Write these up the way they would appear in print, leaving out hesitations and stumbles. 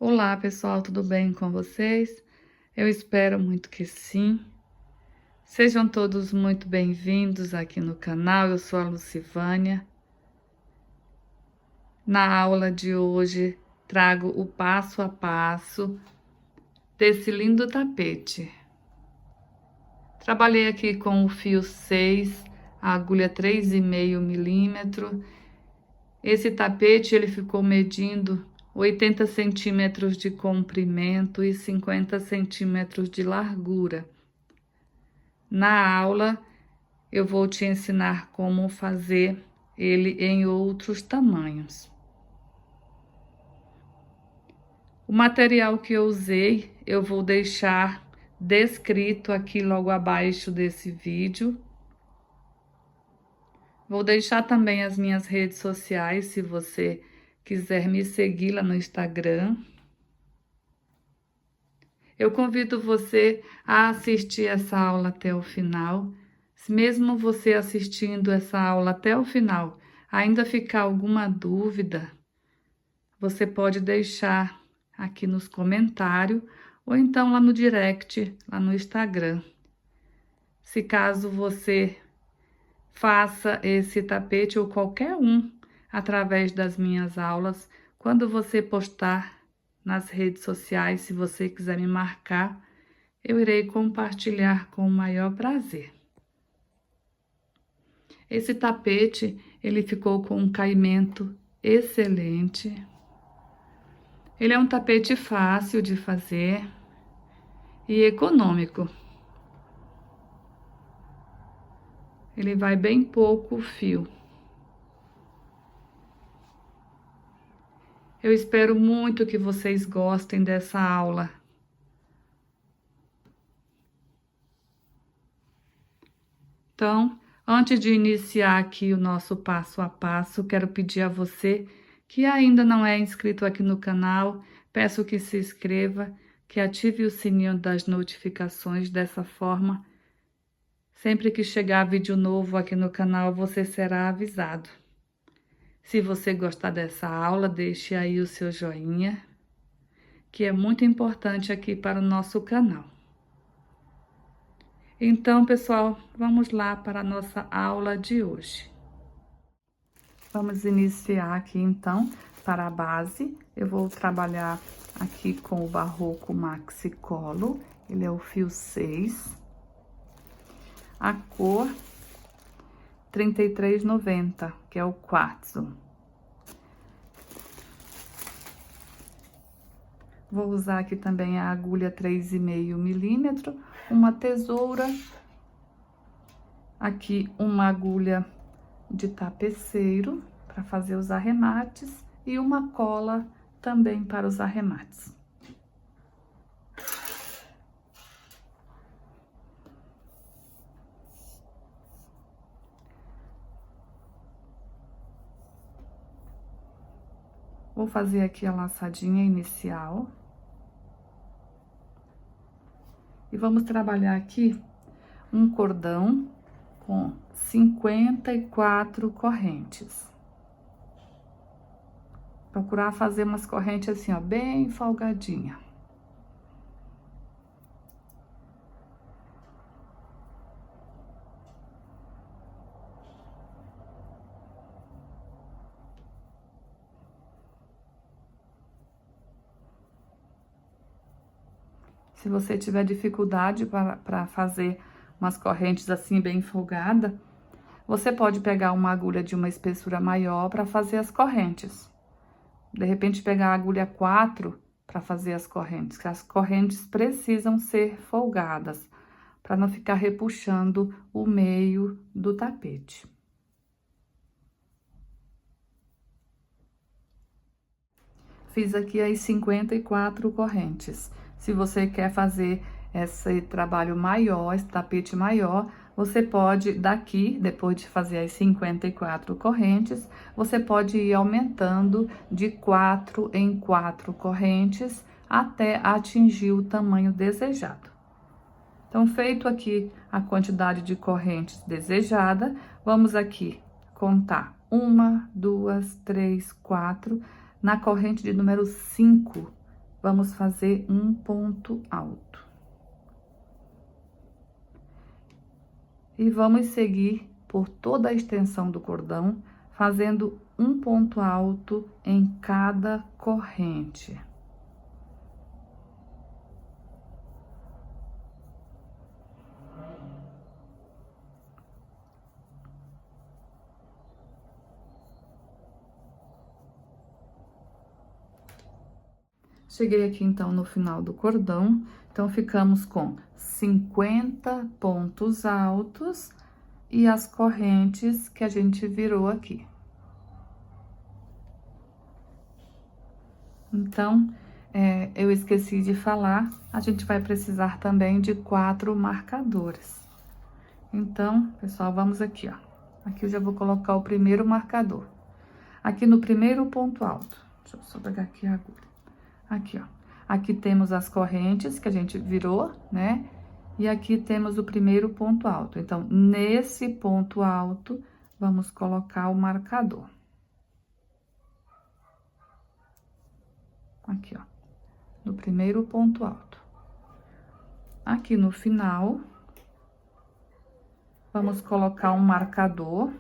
Olá pessoal, tudo bem com vocês? Eu espero muito que sim. Sejam todos muito bem-vindos aqui no canal, eu sou a Lucivânia. Na aula de hoje trago o passo a passo desse lindo tapete. Trabalhei aqui com o fio 6, a agulha 3,5 milímetro. Esse tapete ele ficou medindo 80 centímetros de comprimento e 50 centímetros de largura. Na aula, eu vou te ensinar como fazer ele em outros tamanhos. O material que eu usei, eu vou deixar descrito aqui logo abaixo desse vídeo. Vou deixar também as minhas redes sociais, se você quiser me seguir lá no Instagram. Eu convido você a assistir essa aula até o final. Se mesmo você assistindo essa aula até o final, ainda ficar alguma dúvida, você pode deixar aqui nos comentários ou então lá no direct, lá no Instagram. Se caso você faça esse tapete ou qualquer um através das minhas aulas, quando você postar nas redes sociais, se você quiser me marcar, eu irei compartilhar com o maior prazer. Esse tapete, ele ficou com um caimento excelente. Ele é um tapete fácil de fazer e econômico. Ele vai bem pouco fio. Eu espero muito que vocês gostem dessa aula. Então, antes de iniciar aqui o nosso passo a passo, quero pedir a você que ainda não é inscrito aqui no canal, peço que se inscreva, que ative o sininho das notificações. Dessa forma, sempre que chegar vídeo novo aqui no canal, você será avisado. Se você gostar dessa aula, deixe aí o seu joinha, que é muito importante aqui para o nosso canal. Então, pessoal, vamos lá para a nossa aula de hoje. Vamos iniciar aqui, então, para a base. Eu vou trabalhar aqui com o Barroco Maxi Colo. Ele é o fio 6. A cor 33,90, que é o quartzo. Vou usar aqui também a agulha 3,5 milímetro, uma tesoura, aqui uma agulha de tapeceiro para fazer os arremates e uma cola também para os arremates. Vou fazer aqui a laçadinha inicial. E vamos trabalhar aqui um cordão com 54 correntes. Procurar fazer umas correntes assim, ó, bem folgadinha. Se você tiver dificuldade para fazer umas correntes assim bem folgada, você pode pegar uma agulha de uma espessura maior para fazer as correntes. De repente, pegar a agulha 4 para fazer as correntes, que as correntes precisam ser folgadas, para não ficar repuxando o meio do tapete. Fiz aqui as 54 correntes. Se você quer fazer esse trabalho maior, esse tapete maior, você pode, daqui, depois de fazer as 54 correntes, você pode ir aumentando de 4 em 4 correntes até atingir o tamanho desejado. Então, feito aqui a quantidade de correntes desejada, vamos aqui contar 1, 2, 3, 4. Na corrente de número 5, vamos fazer um ponto alto. E vamos seguir por toda a extensão do cordão, fazendo um ponto alto em cada corrente. Cheguei aqui, então, no final do cordão, então, ficamos com 50 pontos altos e as correntes que a gente virou aqui. Então, eu esqueci de falar, a gente vai precisar também de 4 marcadores. Então, pessoal, vamos aqui, ó. Aqui eu já vou colocar o primeiro marcador. Aqui no primeiro ponto alto. Deixa eu só pegar aqui a agulha. Aqui, ó. Aqui temos as correntes que a gente virou, né? E aqui temos o primeiro ponto alto. Então, nesse ponto alto, vamos colocar o marcador. Aqui, ó. No primeiro ponto alto. Aqui no final, vamos colocar um marcador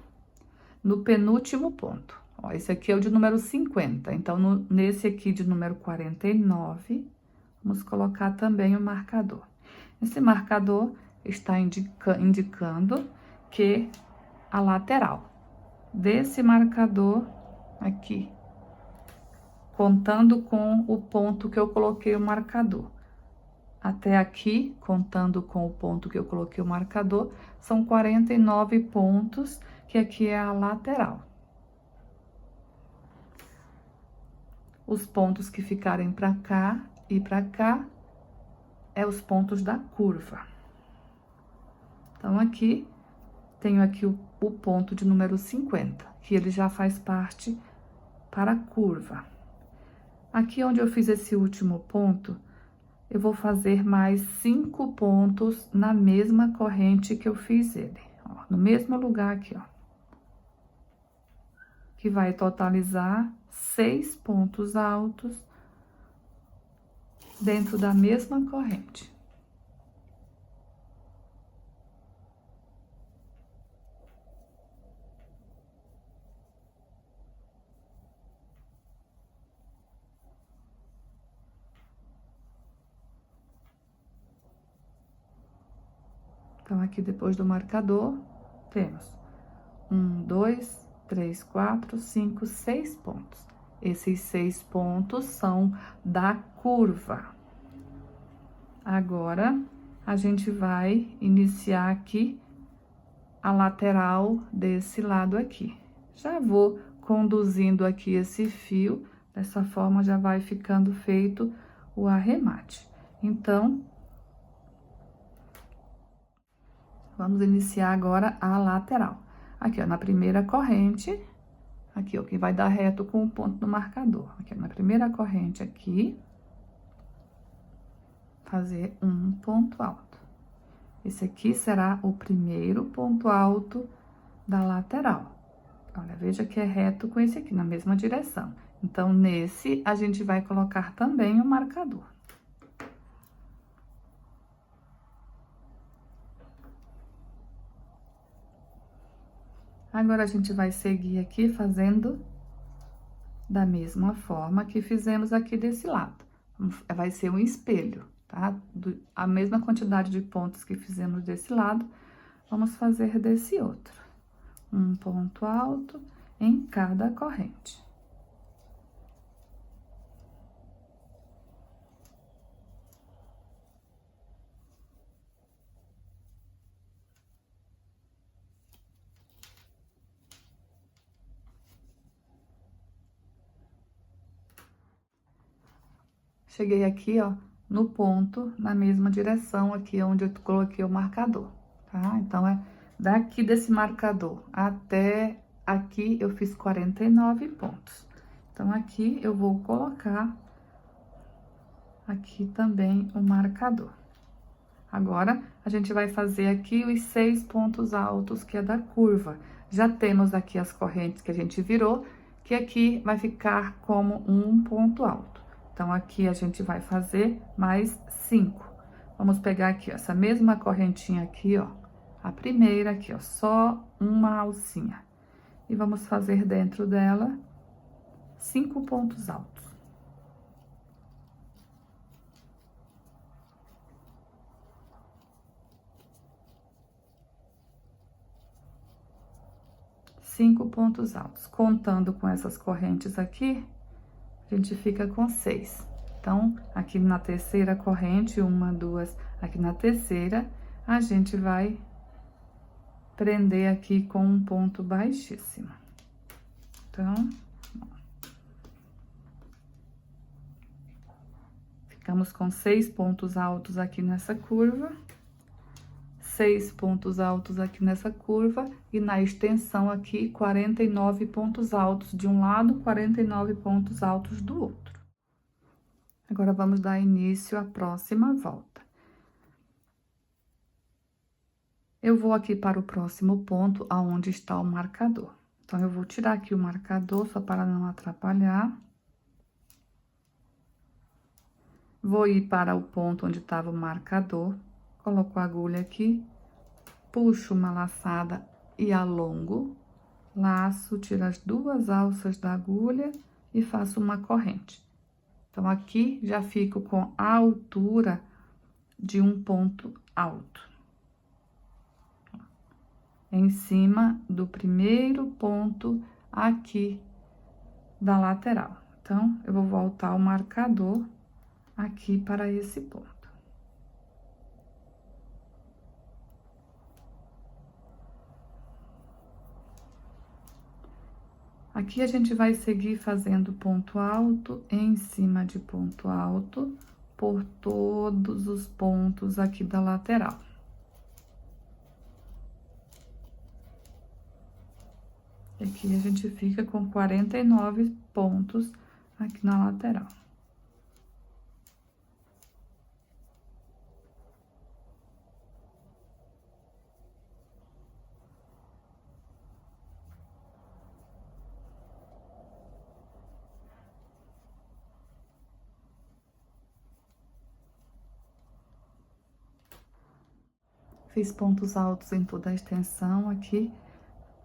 no penúltimo ponto. Ó, esse aqui é o de número 50, então, nesse aqui de número 49, vamos colocar também o marcador. Esse marcador está indicando que a lateral desse marcador aqui, contando com o ponto que eu coloquei o marcador, até aqui, contando com o ponto que eu coloquei o marcador, são 49 pontos, que aqui é a lateral. Os pontos que ficarem para cá e para cá é os pontos da curva. Então, aqui, tenho aqui o ponto de número 50, que ele já faz parte para a curva. Aqui onde eu fiz esse último ponto, eu vou fazer mais 5 pontos na mesma corrente que eu fiz ele, ó, no mesmo lugar aqui, ó. Que vai totalizar 6 pontos altos dentro da mesma corrente. Então, aqui depois do marcador, temos 1, 2, 3, 4, 5, 6 pontos. Esses 6 pontos são da curva. Agora, a gente vai iniciar aqui a lateral desse lado aqui. Já vou conduzindo aqui esse fio, dessa forma já vai ficando feito o arremate. Então, vamos iniciar agora a lateral. Aqui, ó, na primeira corrente, aqui, ó, que vai dar reto com o ponto do marcador. Aqui, ó, na primeira corrente aqui, fazer um ponto alto. Esse aqui será o primeiro ponto alto da lateral. Olha, veja que é reto com esse aqui, na mesma direção. Então, nesse, a gente vai colocar também o marcador. Agora, a gente vai seguir aqui fazendo da mesma forma que fizemos aqui desse lado. Vai ser um espelho, tá? A mesma quantidade de pontos que fizemos desse lado, vamos fazer desse outro. Um ponto alto em cada corrente. Cheguei aqui, ó, no ponto, na mesma direção aqui onde eu coloquei o marcador, tá? Então, é daqui desse marcador até aqui eu fiz 49 pontos. Então, aqui eu vou colocar aqui também o marcador. Agora, a gente vai fazer aqui os 6 pontos altos, que é da curva. Já temos aqui as correntes que a gente virou, que aqui vai ficar como um ponto alto. Então, aqui a gente vai fazer mais 5. Vamos pegar aqui, ó, essa mesma correntinha aqui, ó, a primeira aqui, ó, só uma alcinha. E vamos fazer dentro dela 5 pontos altos. Cinco pontos altos. Contando com essas correntes aqui, a gente fica com 6. Então, aqui na terceira corrente, 1, 2, aqui na terceira, a gente vai prender aqui com um ponto baixíssimo. Então, ficamos com 6 pontos altos aqui nessa curva, 6 pontos altos aqui nessa curva, e na extensão aqui, 49 pontos altos de um lado, 49 pontos altos do outro. Agora, vamos dar início à próxima volta. Eu vou aqui para o próximo ponto, aonde está o marcador. Então, eu vou tirar aqui o marcador, só para não atrapalhar. Vou ir para o ponto onde estava o marcador, coloco a agulha aqui, puxo uma laçada e alongo, laço, tiro as 2 alças da agulha e faço uma corrente. Então, aqui já fico com a altura de um ponto alto. Em cima do primeiro ponto aqui da lateral. Então, eu vou voltar o marcador aqui para esse ponto. Aqui a gente vai seguir fazendo ponto alto em cima de ponto alto por todos os pontos aqui da lateral. Aqui a gente fica com 49 pontos aqui na lateral. Fiz pontos altos em toda a extensão aqui.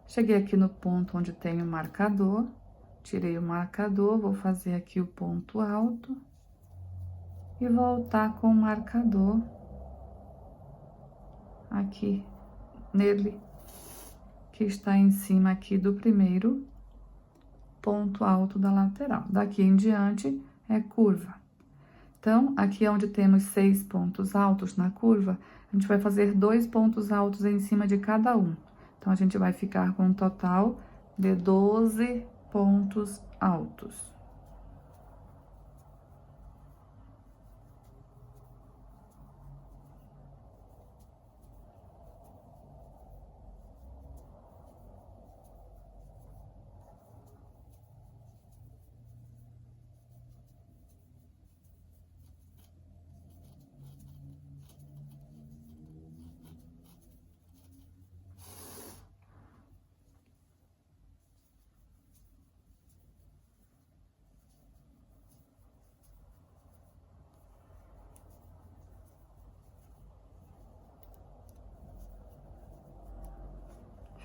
Cheguei aqui no ponto onde tem o marcador, tirei o marcador, vou fazer aqui o ponto alto e voltar com o marcador aqui nele, que está em cima aqui do primeiro ponto alto da lateral. Daqui em diante é curva. Então, aqui onde temos 6 pontos altos na curva, a gente vai fazer 2 pontos altos em cima de cada um. Então, a gente vai ficar com um total de 12 pontos altos.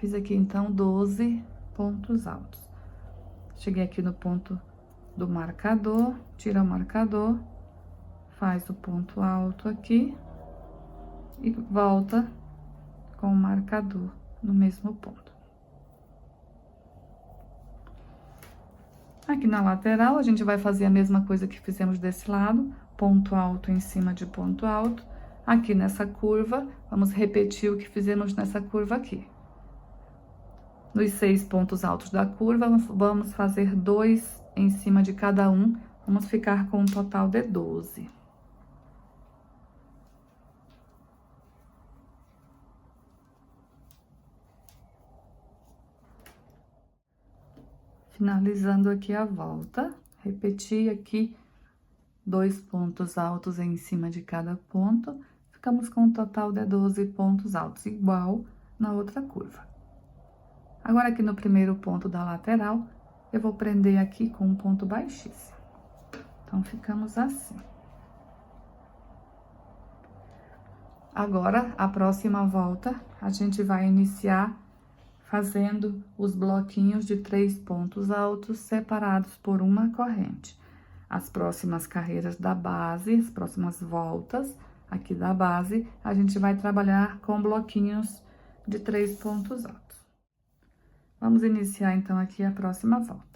Fiz aqui, então, 12 pontos altos. Cheguei aqui no ponto do marcador, tira o marcador, faz o ponto alto aqui e volta com o marcador no mesmo ponto. Aqui na lateral, a gente vai fazer a mesma coisa que fizemos desse lado, ponto alto em cima de ponto alto. Aqui nessa curva, vamos repetir o que fizemos nessa curva aqui. Nos 6 pontos altos da curva, vamos fazer 2 em cima de cada um, vamos ficar com um total de 12. Finalizando aqui a volta, repeti aqui 2 pontos altos em cima de cada ponto, ficamos com um total de 12 pontos altos, igual na outra curva. Agora, aqui no primeiro ponto da lateral, eu vou prender aqui com um ponto baixíssimo. Então, ficamos assim. Agora, a próxima volta, a gente vai iniciar fazendo os bloquinhos de 3 pontos altos separados por uma corrente. As próximas carreiras da base, as próximas voltas aqui da base, a gente vai trabalhar com bloquinhos de 3 pontos altos. Vamos iniciar, então, aqui a próxima volta.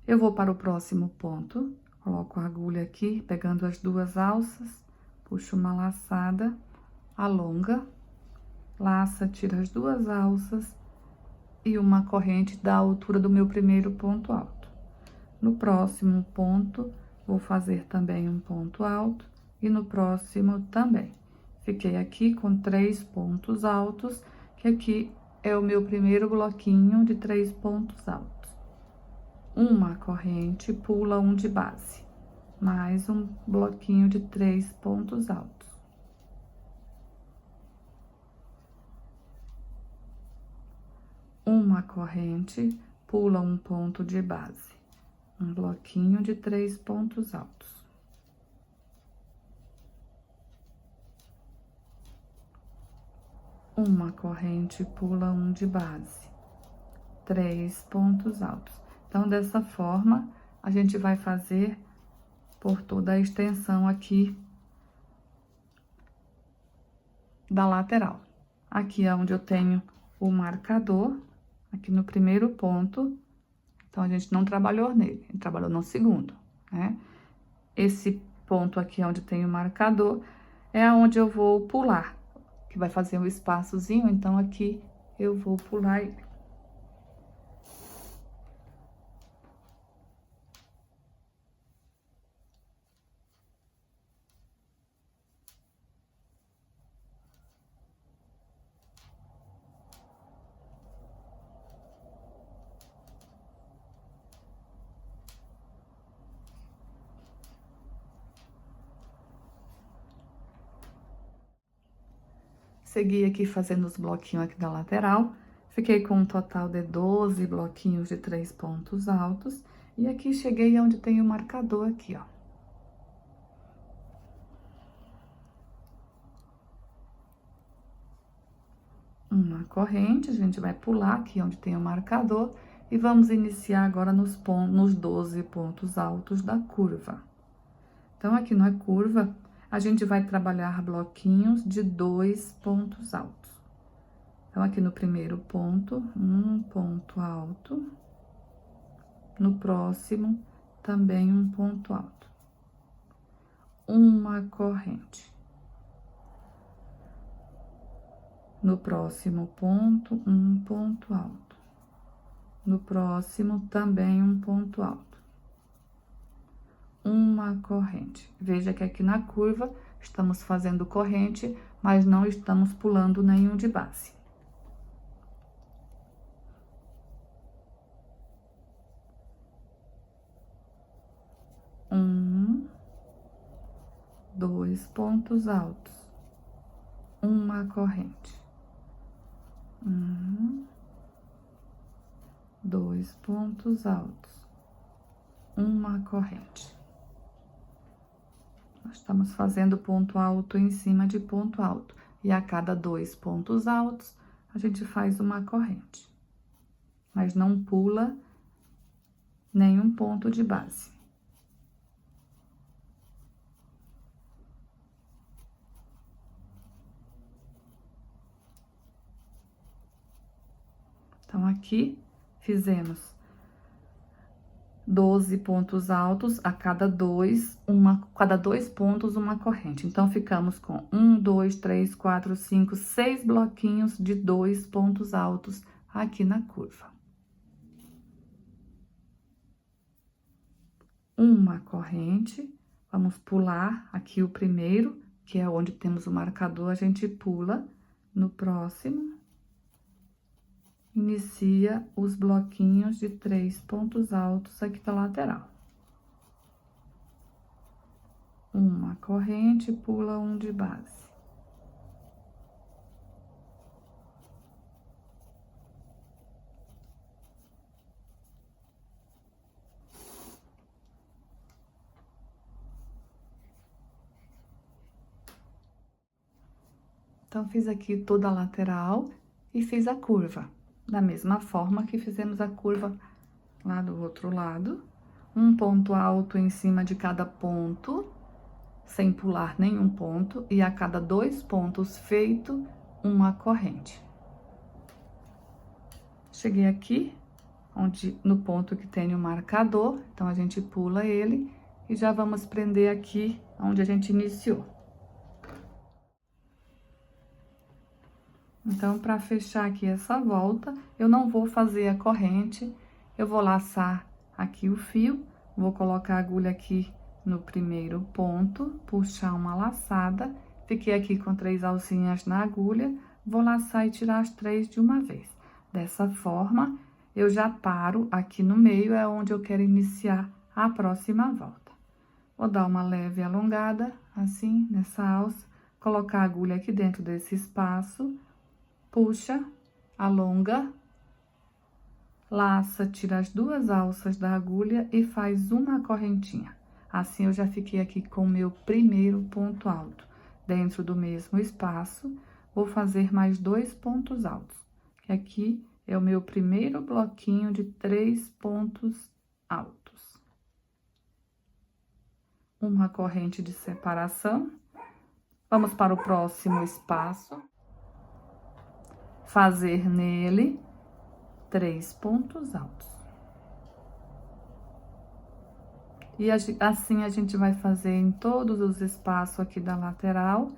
Eu vou para o próximo ponto, coloco a agulha aqui, pegando as 2 alças, puxo uma laçada, alonga, laça, tira as 2 alças e uma corrente da altura do meu primeiro ponto alto. No próximo ponto, vou fazer também um ponto alto e no próximo também. Fiquei aqui com 3 pontos altos, que aqui é o meu primeiro bloquinho de 3 pontos altos. Uma corrente, pula um de base, mais um bloquinho de 3 pontos altos. Uma corrente, pula um ponto de base, um bloquinho de 3 pontos altos. Uma corrente, pula um de base, 3 pontos altos. Então, dessa forma, a gente vai fazer por toda a extensão aqui da lateral. Aqui é onde eu tenho o marcador, aqui no primeiro ponto. Então, a gente não trabalhou nele, a gente trabalhou no segundo, né? Esse ponto aqui onde tem o marcador é onde eu vou pular, que vai fazer um espaçozinho, então aqui eu vou pular ele. Segui aqui fazendo os bloquinhos aqui da lateral, fiquei com um total de 12 bloquinhos de 3 pontos altos, e aqui cheguei onde tem o marcador aqui, ó. Uma corrente, a gente vai pular aqui onde tem o marcador, e vamos iniciar agora nos 12 pontos altos da curva. Então, aqui na curva, a gente vai trabalhar bloquinhos de 2 pontos altos. Então, aqui no primeiro ponto, um ponto alto. No próximo, também um ponto alto. Uma corrente. No próximo ponto, um ponto alto. No próximo, também um ponto alto. Uma corrente. Veja que aqui na curva, estamos fazendo corrente, mas não estamos pulando nenhum de base. Dois pontos altos. Uma corrente. Dois pontos altos. Uma corrente. Nós estamos fazendo ponto alto em cima de ponto alto. E a cada 2 pontos altos, a gente faz uma corrente. Mas não pula nenhum ponto de base. Então, aqui, fizemos 12 pontos altos, a cada 2 pontos, uma corrente. Então, ficamos com 1, 2, 3, 4, 5, 6 bloquinhos de 2 pontos altos aqui na curva. Uma corrente, vamos pular aqui o primeiro, que é onde temos o marcador, a gente pula. No próximo, inicia os bloquinhos de 3 pontos altos aqui da lateral. Uma corrente, pula um de base. Então, fiz aqui toda a lateral e fiz a curva. Da mesma forma que fizemos a curva lá do outro lado. Um ponto alto em cima de cada ponto, sem pular nenhum ponto. E a cada 2 pontos feito, uma corrente. Cheguei aqui, no ponto que tem o marcador. Então, a gente pula ele e já vamos prender aqui onde a gente iniciou. Então, para fechar aqui essa volta, eu não vou fazer a corrente, eu vou laçar aqui o fio, vou colocar a agulha aqui no primeiro ponto, puxar uma laçada, fiquei aqui com 3 alcinhas na agulha, vou laçar e tirar as 3 de uma vez. Dessa forma, eu já paro aqui no meio, é onde eu quero iniciar a próxima volta. Vou dar uma leve alongada, assim, nessa alça, colocar a agulha aqui dentro desse espaço, puxa, alonga, laça, tira as 2 alças da agulha e faz uma correntinha. Assim, eu já fiquei aqui com o meu primeiro ponto alto. Dentro do mesmo espaço, vou fazer mais 2 pontos altos. Que aqui é o meu primeiro bloquinho de 3 pontos altos. Uma corrente de separação. Vamos para o próximo espaço. Fazer nele 3 pontos altos. E assim a gente vai fazer em todos os espaços aqui da lateral,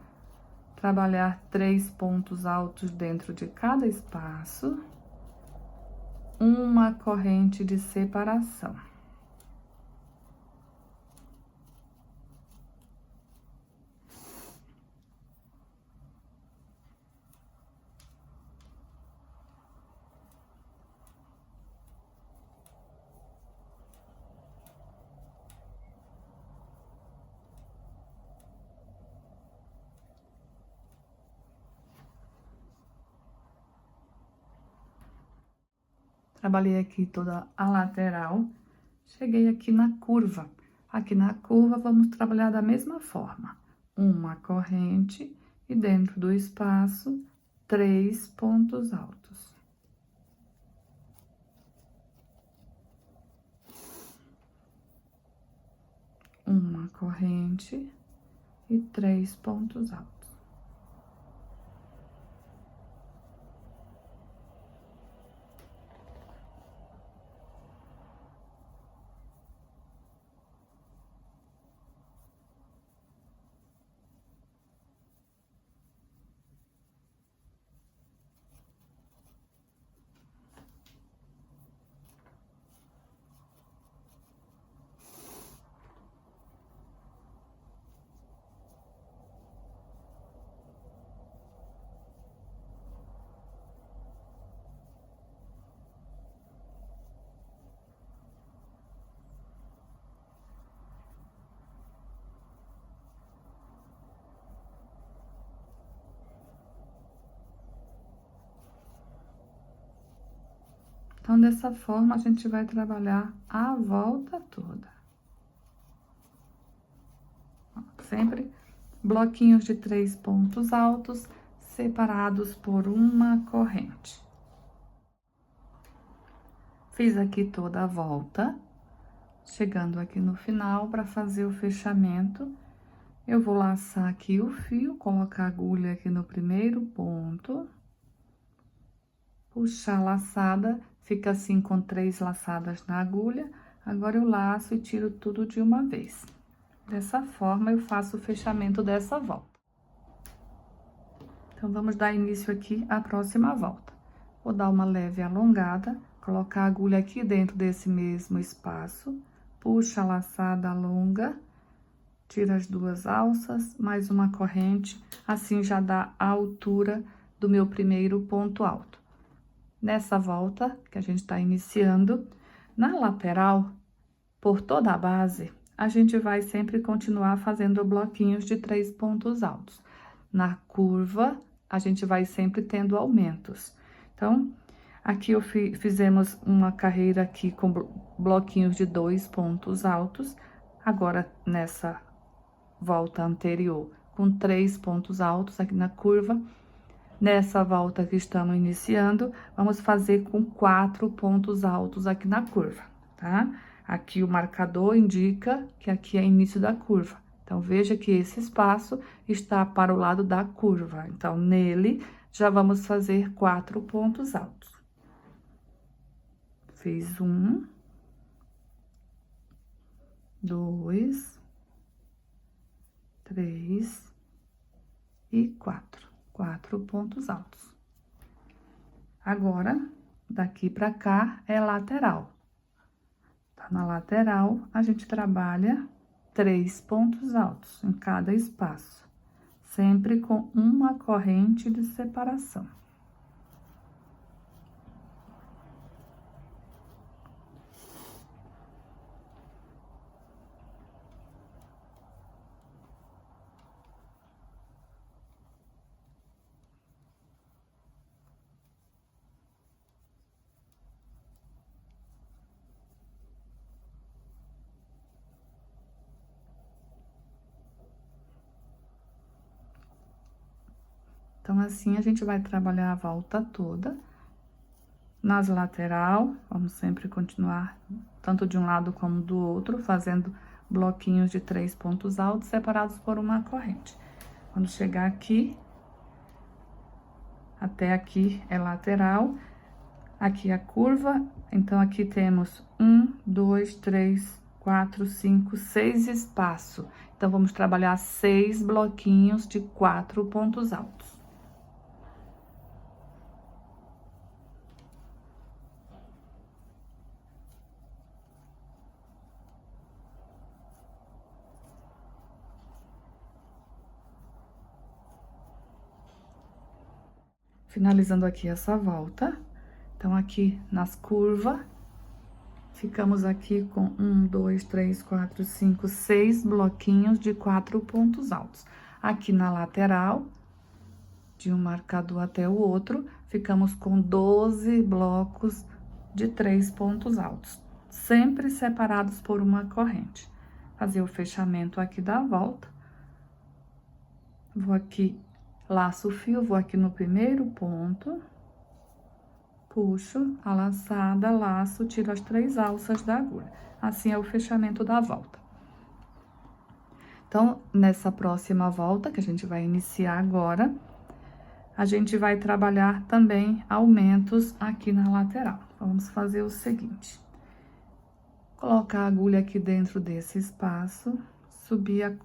trabalhar 3 pontos altos dentro de cada espaço, uma corrente de separação. Trabalhei aqui toda a lateral, cheguei aqui na curva. Aqui na curva, vamos trabalhar da mesma forma. Uma corrente e dentro do espaço, 3 pontos altos. Uma corrente e 3 pontos altos. Então, dessa forma, a gente vai trabalhar a volta toda. Sempre bloquinhos de 3 pontos altos, separados por uma corrente. Fiz aqui toda a volta, chegando aqui no final, para fazer o fechamento, eu vou laçar aqui o fio, colocar a agulha aqui no primeiro ponto, puxar a laçada, fica assim com 3 laçadas na agulha. Agora, eu laço e tiro tudo de uma vez. Dessa forma, eu faço o fechamento dessa volta. Então, vamos dar início aqui à próxima volta. Vou dar uma leve alongada, colocar a agulha aqui dentro desse mesmo espaço, puxa a laçada, alonga, tira as 2 alças, mais uma corrente, assim já dá a altura do meu primeiro ponto alto. Nessa volta que a gente tá iniciando, na lateral, por toda a base, a gente vai sempre continuar fazendo bloquinhos de 3 pontos altos. Na curva, a gente vai sempre tendo aumentos. Então, aqui fizemos uma carreira aqui com bloquinhos de 2 pontos altos. Agora, nessa volta anterior, com 3 pontos altos aqui na curva, Nessa volta que estamos iniciando, vamos fazer com 4 pontos altos aqui na curva, tá? Aqui o marcador indica que aqui é início da curva. Então, veja que esse espaço está para o lado da curva. Então, nele, já vamos fazer 4 pontos altos. Fiz 1, 2, 3 e 4. 4 pontos altos. Agora, daqui pra cá é lateral. Tá na lateral, a gente trabalha 3 pontos altos em cada espaço, sempre com uma corrente de separação. Então, assim, a gente vai trabalhar a volta toda. Nas lateral, vamos sempre continuar, tanto de um lado como do outro, fazendo bloquinhos de 3 pontos altos, separados por uma corrente. Quando chegar aqui, até aqui é lateral, aqui a curva, então, aqui temos 1, 2, 3, 4, 5, 6 espaço. Então, vamos trabalhar 6 bloquinhos de 4 pontos altos. Finalizando aqui essa volta, então, aqui nas curvas, ficamos aqui com 1, 2, 3, 4, 5, 6 bloquinhos de 4 pontos altos. Aqui na lateral, de um marcador até o outro, ficamos com 12 blocos de 3 pontos altos, sempre separados por uma corrente. Fazer o fechamento aqui da volta. Vou aqui, laço o fio, vou aqui no primeiro ponto, puxo a laçada, laço, tiro as 3 alças da agulha. Assim é o fechamento da volta. Então, nessa próxima volta, que a gente vai iniciar agora, a gente vai trabalhar também aumentos aqui na lateral. Vamos fazer o seguinte: colocar a agulha aqui dentro desse espaço, subir a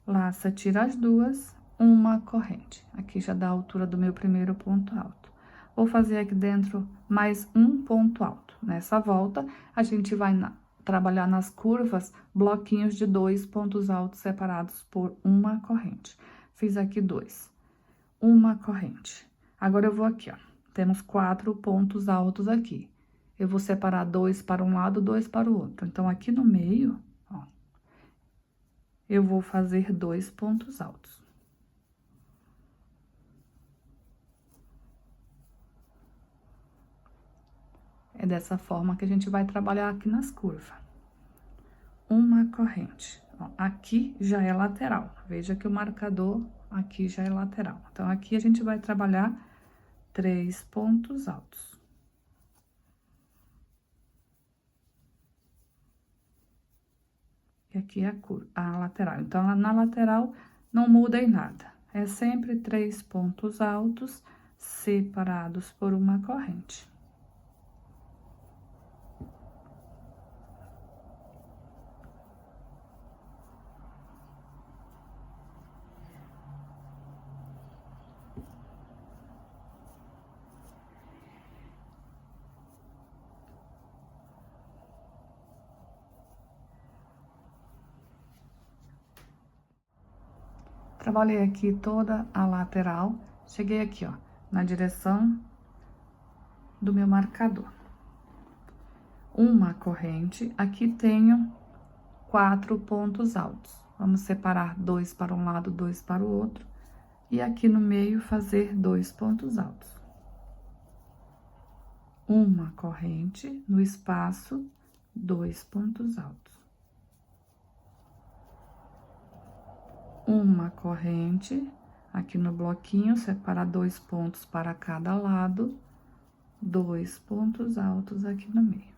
laça, tira as 2, uma corrente. Aqui já dá a altura do meu primeiro ponto alto. Vou fazer aqui dentro mais um ponto alto. Nessa volta, a gente vai trabalhar nas curvas bloquinhos de 2 pontos altos separados por uma corrente. Fiz aqui 2, uma corrente. Agora, eu vou aqui, ó. Temos 4 pontos altos aqui. Eu vou separar 2 para um lado, 2 para o outro. Então, aqui no meio, ó, eu vou fazer 2 pontos altos. É dessa forma que a gente vai trabalhar aqui nas curvas. Uma corrente. Ó, aqui já é lateral. Veja que o marcador aqui já é lateral. Então, aqui a gente vai trabalhar 3 pontos altos. E aqui é a lateral. Então, na lateral não muda em nada. É sempre 3 pontos altos separados por uma corrente. Trabalhei aqui toda a lateral, cheguei aqui, ó, na direção do meu marcador. Uma corrente, aqui tenho 4 pontos altos. Vamos separar 2 para um lado, 2 para o outro, e aqui no meio fazer 2 pontos altos. Uma corrente, no espaço, 2 pontos altos. Uma corrente, aqui no bloquinho, separar 2 pontos para cada lado, 2 pontos altos aqui no meio.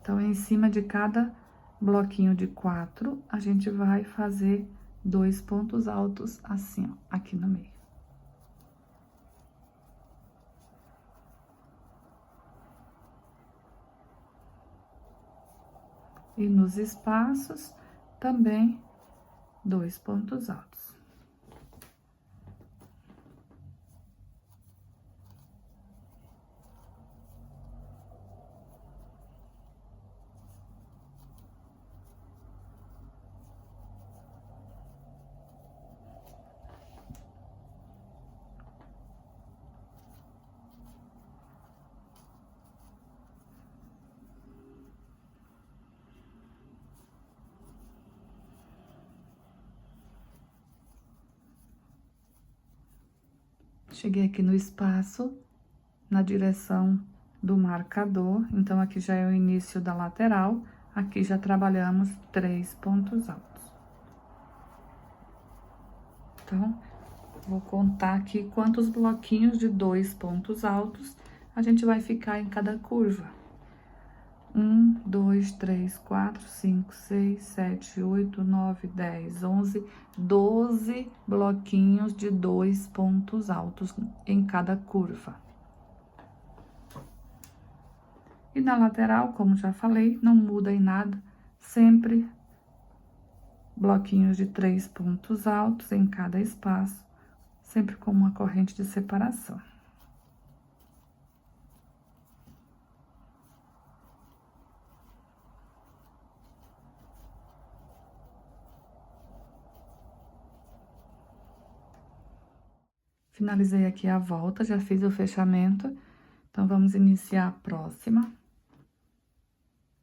Então, em cima de cada bloquinho de 4, a gente vai fazer 2 pontos altos assim, ó, aqui no meio. E nos espaços, também 2 pontos altos. Cheguei aqui no espaço, na direção do marcador, então, aqui já é o início da lateral, aqui já trabalhamos 3 pontos altos. Então, vou contar aqui quantos bloquinhos de 2 pontos altos a gente vai ficar em cada curva. 1, 2, 3, 4, 5, 6, 7, 8, 9, 10, 11, 12 bloquinhos de 2 pontos altos em cada curva. E na lateral, como já falei, não muda em nada, sempre bloquinhos de 3 pontos altos em cada espaço, sempre com uma corrente de separação. Finalizei aqui a volta, já fiz o fechamento, então, vamos iniciar a próxima.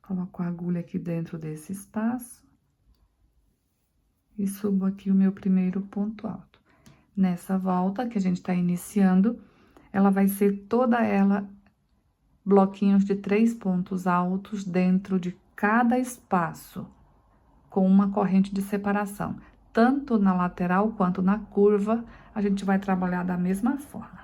Coloco a agulha aqui dentro desse espaço. E subo aqui o meu primeiro ponto alto. Nessa volta que a gente tá iniciando, ela vai ser toda ela bloquinhos de 3 pontos altos dentro de cada espaço, com uma corrente de separação. Tanto na lateral quanto na curva, a gente vai trabalhar da mesma forma.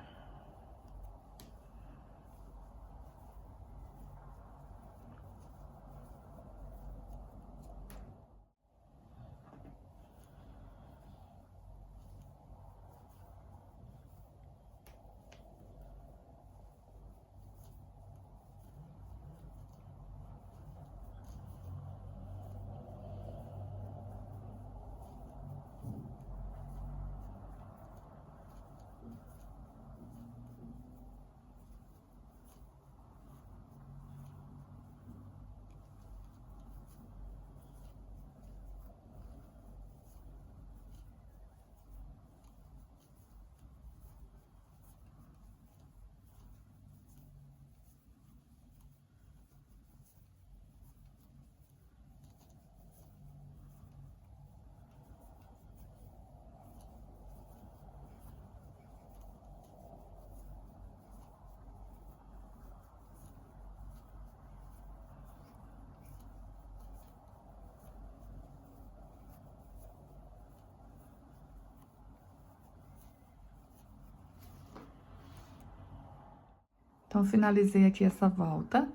Então, finalizei aqui essa volta,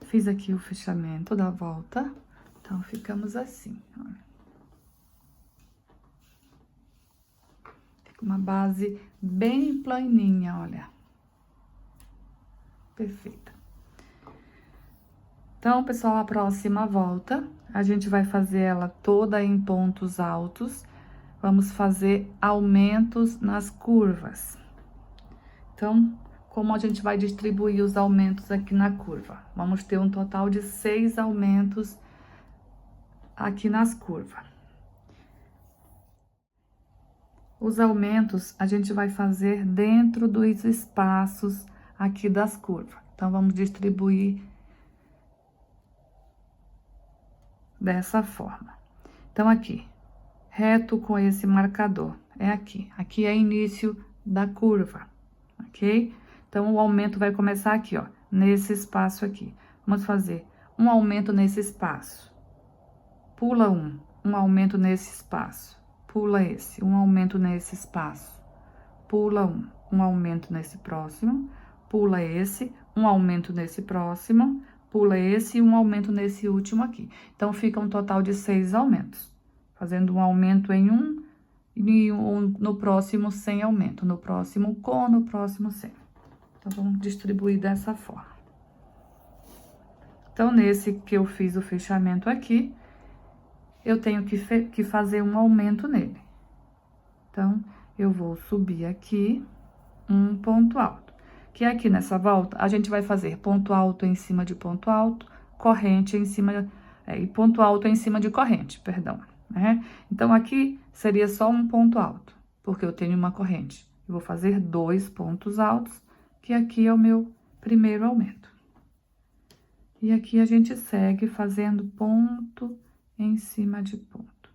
fiz aqui o fechamento da volta, então, ficamos assim, olha. Fica uma base bem planinha, olha. Perfeita. Então, pessoal, a próxima volta, a gente vai fazer ela toda em pontos altos, vamos fazer aumentos nas curvas. Então, como a gente vai distribuir os aumentos aqui na curva? Vamos ter um total de 6 aumentos aqui nas curvas. Os aumentos a gente vai fazer dentro dos espaços aqui das curvas. Então, vamos distribuir dessa forma. Então, aqui, reto com esse marcador, é aqui. Aqui é início da curva, ok? Então, o aumento vai começar aqui, ó, nesse espaço aqui. Vamos fazer um aumento nesse espaço. Pula um aumento nesse espaço. Pula esse, um aumento nesse espaço. Pula um aumento nesse próximo. Pula esse, um aumento nesse próximo. Pula esse e um aumento nesse último aqui. Então, fica um total de 6 aumentos. Fazendo um aumento em um e no próximo sem aumento. No próximo com, no próximo sem. Então, vamos distribuir dessa forma. Então, nesse que eu fiz o fechamento aqui, eu tenho que fazer um aumento nele. Então, eu vou subir aqui um ponto alto. Que aqui nessa volta, a gente vai fazer ponto alto em cima de ponto alto, corrente em cima, e ponto alto em cima de corrente, perdão, né? Então, aqui seria só um ponto alto, porque eu tenho uma corrente. Eu vou fazer 2 pontos altos, que aqui é o meu primeiro aumento. E aqui a gente segue fazendo ponto em cima de ponto.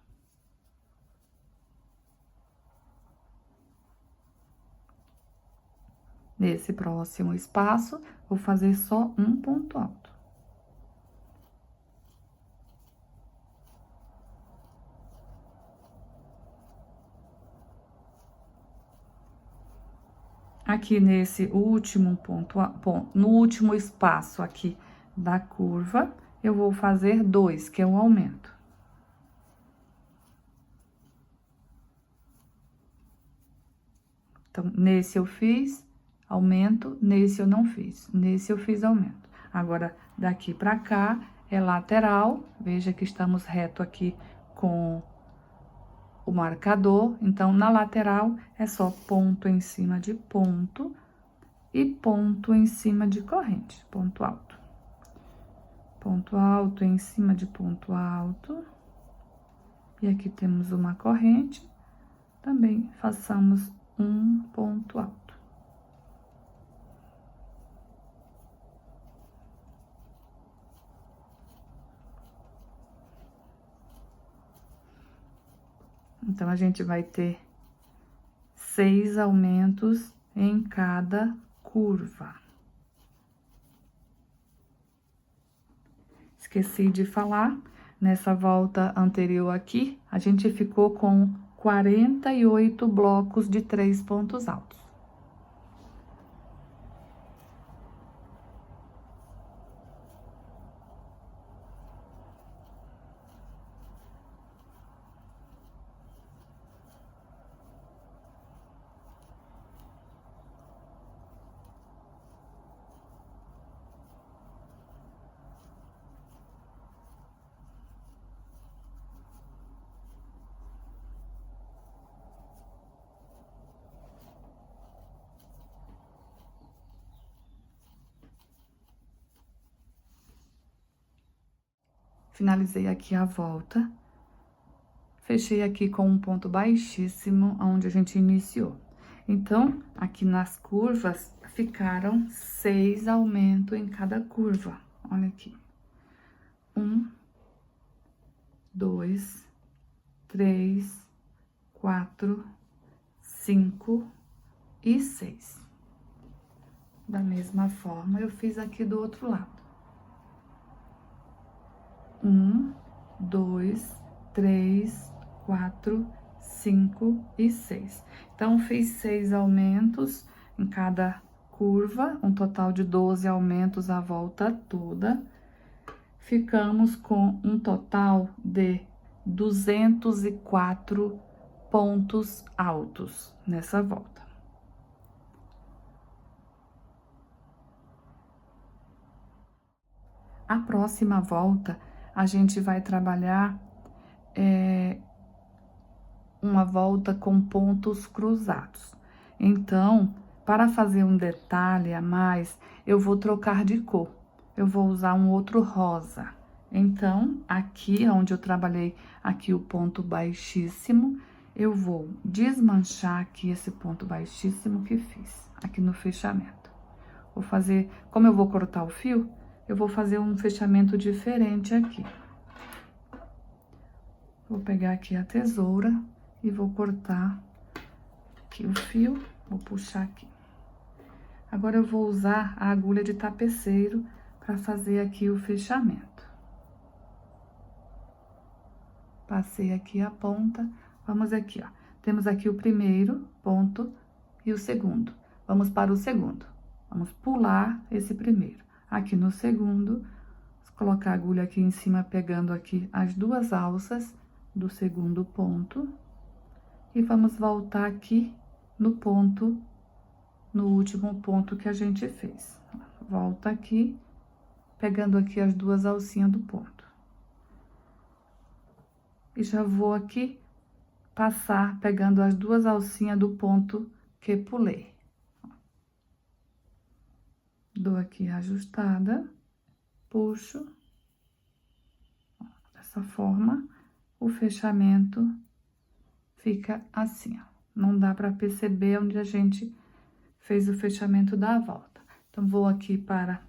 Nesse próximo espaço, vou fazer só um ponto alto. Aqui nesse último no último espaço aqui da curva, eu vou fazer 2, que é um aumento. Então, nesse eu fiz aumento, nesse eu não fiz. Nesse eu fiz aumento. Agora, daqui pra cá é lateral. Veja que estamos reto aqui com o marcador. Então, na lateral é só ponto em cima de ponto e ponto em cima de corrente, ponto alto. Ponto alto em cima de ponto alto. E aqui temos uma corrente. Também façamos um ponto alto. Então, a gente vai ter 6 aumentos em cada curva. Esqueci de falar, nessa volta anterior aqui, a gente ficou com 48 blocos de 3 pontos altos. Finalizei aqui a volta, fechei aqui com um ponto baixíssimo, onde a gente iniciou. Então, aqui nas curvas, ficaram 6 aumentos em cada curva. Olha aqui. 1, 2, 3, 4, 5 e 6. Da mesma forma, eu fiz aqui do outro lado. 1, 2, 3, 4, 5 e 6. Então, fiz 6 aumentos em cada curva, um total de 12 aumentos a volta toda. Ficamos com um total de 204 pontos altos nessa volta. A próxima volta, a gente vai trabalhar uma volta com pontos cruzados. Então, para fazer um detalhe a mais, eu vou trocar de cor. Eu vou usar um outro rosa. Então, aqui onde eu trabalhei aqui o ponto baixíssimo, eu vou desmanchar aqui esse ponto baixíssimo que fiz aqui no fechamento. Vou fazer, como eu vou cortar o fio, eu vou fazer um fechamento diferente aqui. Vou pegar aqui a tesoura e vou cortar aqui o fio Vou puxar aqui. Agora, eu vou usar a agulha de tapeceiro para fazer aqui o fechamento. Passei aqui a ponta, vamos aqui, ó. Temos aqui o primeiro ponto e o segundo. Vamos para o segundo. Vamos pular esse primeiro. Aqui no segundo, colocar a agulha aqui em cima, pegando aqui as duas alças do segundo ponto. E vamos voltar aqui no ponto, no último ponto que a gente fez. Volta aqui, pegando aqui as duas alcinhas do ponto. E já vou aqui passar, pegando as duas alcinhas do ponto que pulei. Dou aqui a ajustada, puxo. Dessa forma, o fechamento fica assim, ó. Não dá para perceber onde a gente fez o fechamento da volta. Então, vou aqui para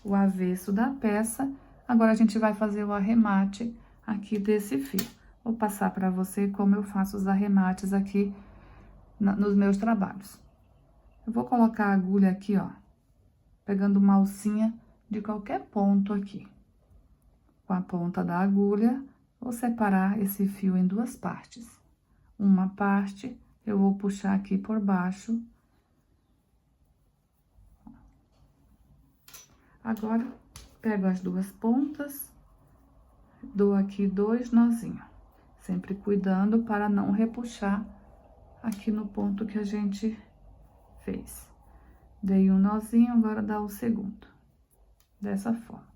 o avesso da peça. Agora, a gente vai fazer o arremate aqui desse fio. Vou passar para você como eu faço os arremates aqui nos meus trabalhos. Eu vou colocar a agulha aqui, ó, pegando uma alcinha de qualquer ponto aqui. Com a ponta da agulha, vou separar esse fio em duas partes. Uma parte, eu vou puxar aqui por baixo. Agora, pego as duas pontas, dou aqui 2 nozinhos, sempre cuidando para não repuxar aqui no ponto que a gente fez. Dei um nozinho, agora dá o segundo, dessa forma.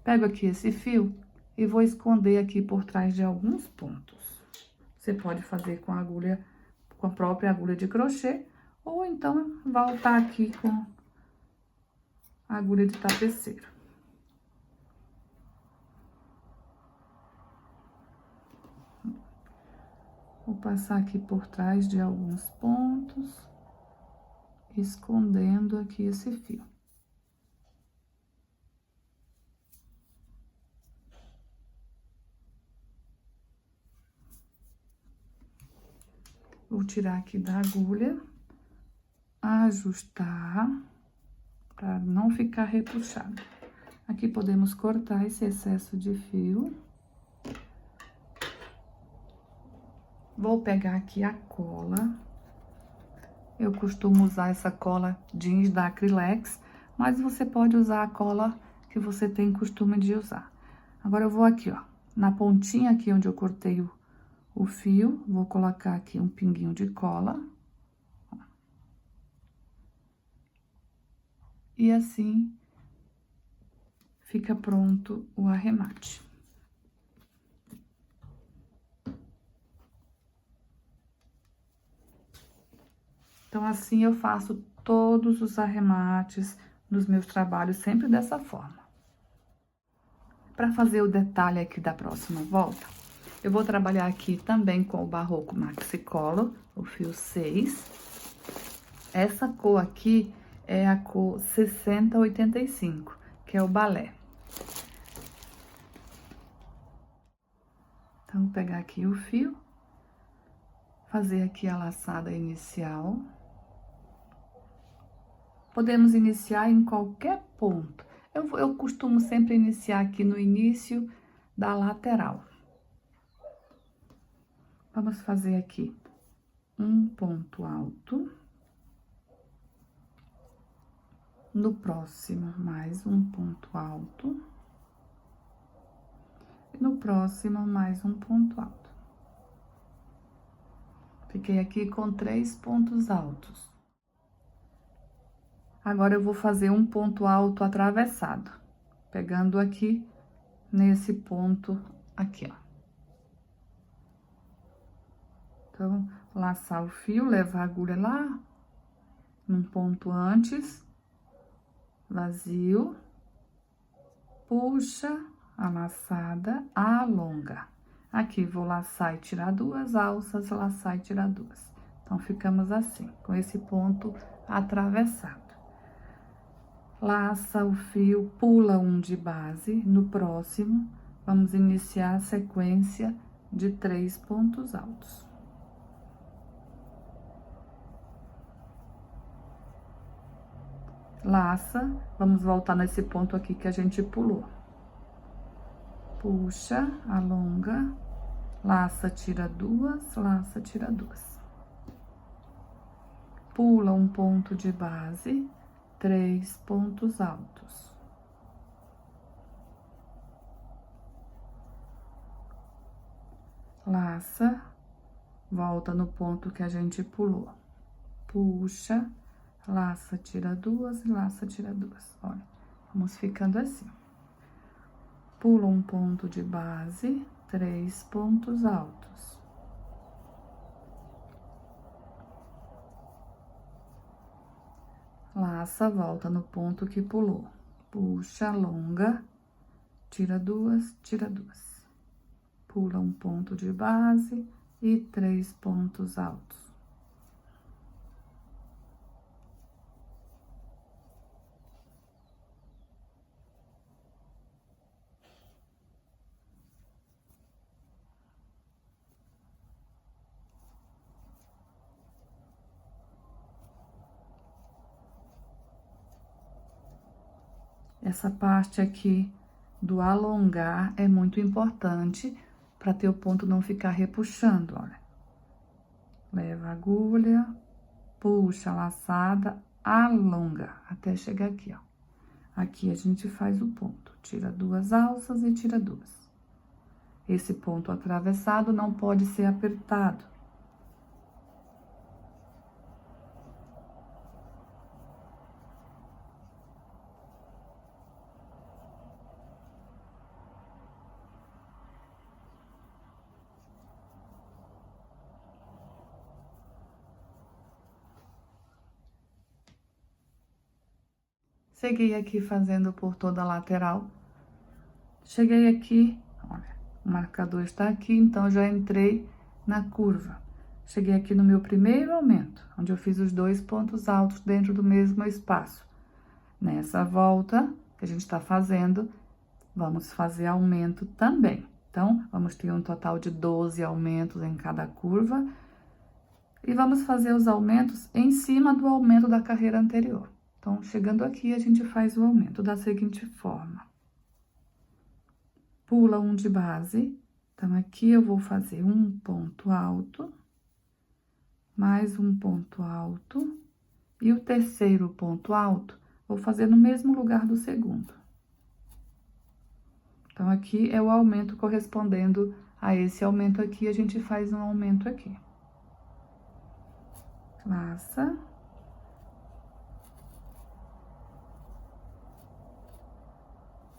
Pego aqui esse fio e vou esconder aqui por trás de alguns pontos. Você pode fazer com a agulha, com a própria agulha de crochê, ou então voltar aqui com a agulha de tapeceiro. Vou passar aqui por trás de alguns pontos, escondendo aqui esse fio. Vou tirar aqui da agulha, ajustar, para não ficar repuxado. Aqui podemos cortar esse excesso de fio. Vou pegar aqui a cola. Eu costumo usar essa cola jeans da Acrylex, mas você pode usar a cola que você tem costume de usar. Agora, eu vou aqui, ó, na pontinha aqui onde eu cortei o fio, vou colocar aqui um pinguinho de cola. E assim, fica pronto o arremate. Então, assim eu faço todos os arremates nos meus trabalhos, sempre dessa forma. Para fazer o detalhe aqui da próxima volta, eu vou trabalhar aqui também com o Barroco Maxi Color, o fio 6. Essa cor aqui é a cor 6085, que é o balé. Então, vou pegar aqui o fio, fazer aqui a laçada inicial. Podemos iniciar em qualquer ponto. Eu costumo sempre iniciar aqui no início da lateral. Vamos fazer aqui um ponto alto. No próximo, mais um ponto alto. E no próximo, mais um ponto alto. Fiquei aqui com 3 pontos altos. Agora, eu vou fazer um ponto alto atravessado, pegando aqui nesse ponto aqui, ó. Então, laçar o fio, levar a agulha lá, num ponto antes, vazio, puxa a laçada, alonga. Aqui, vou laçar e tirar 2 alças, laçar e tirar 2. Então, ficamos assim, com esse ponto atravessado. Laça o fio, pula um de base. No próximo, vamos iniciar a sequência de 3 pontos altos. laça, vamos voltar nesse ponto aqui que a gente pulou. Puxa, alonga, laça, tira duas, laça, tira duas. Pula um ponto de base, 3 pontos altos. Laça, volta no ponto que a gente pulou. Puxa, laça, tira duas, laça, tira duas. Olha, vamos ficando assim. Pula um ponto de base, 3 pontos altos. Laça, volta no ponto que pulou. Puxa, alonga, tira duas, tira duas. Pula um ponto de base e 3 pontos altos. Essa parte aqui do alongar é muito importante para teu ponto não ficar repuxando, olha. Leva a agulha, puxa a laçada, alonga, até chegar aqui, ó. Aqui a gente faz o ponto, tira duas alças e tira duas. Esse ponto atravessado não pode ser apertado. Cheguei aqui fazendo por toda a lateral. Cheguei aqui, olha, o marcador está aqui, então já entrei na curva. Cheguei aqui no meu primeiro aumento, onde eu fiz os 2 pontos altos dentro do mesmo espaço. Nessa volta que a gente está fazendo, vamos fazer aumento também. Então, vamos ter um total de 12 aumentos em cada curva. E vamos fazer os aumentos em cima do aumento da carreira anterior. Então, chegando aqui, a gente faz o aumento da seguinte forma. Pula um de base. Então, aqui eu vou fazer um ponto alto, mais um ponto alto, e o terceiro ponto alto, vou fazer no mesmo lugar do segundo. Então, aqui é o aumento correspondendo a esse aumento aqui, a gente faz um aumento aqui. Laça.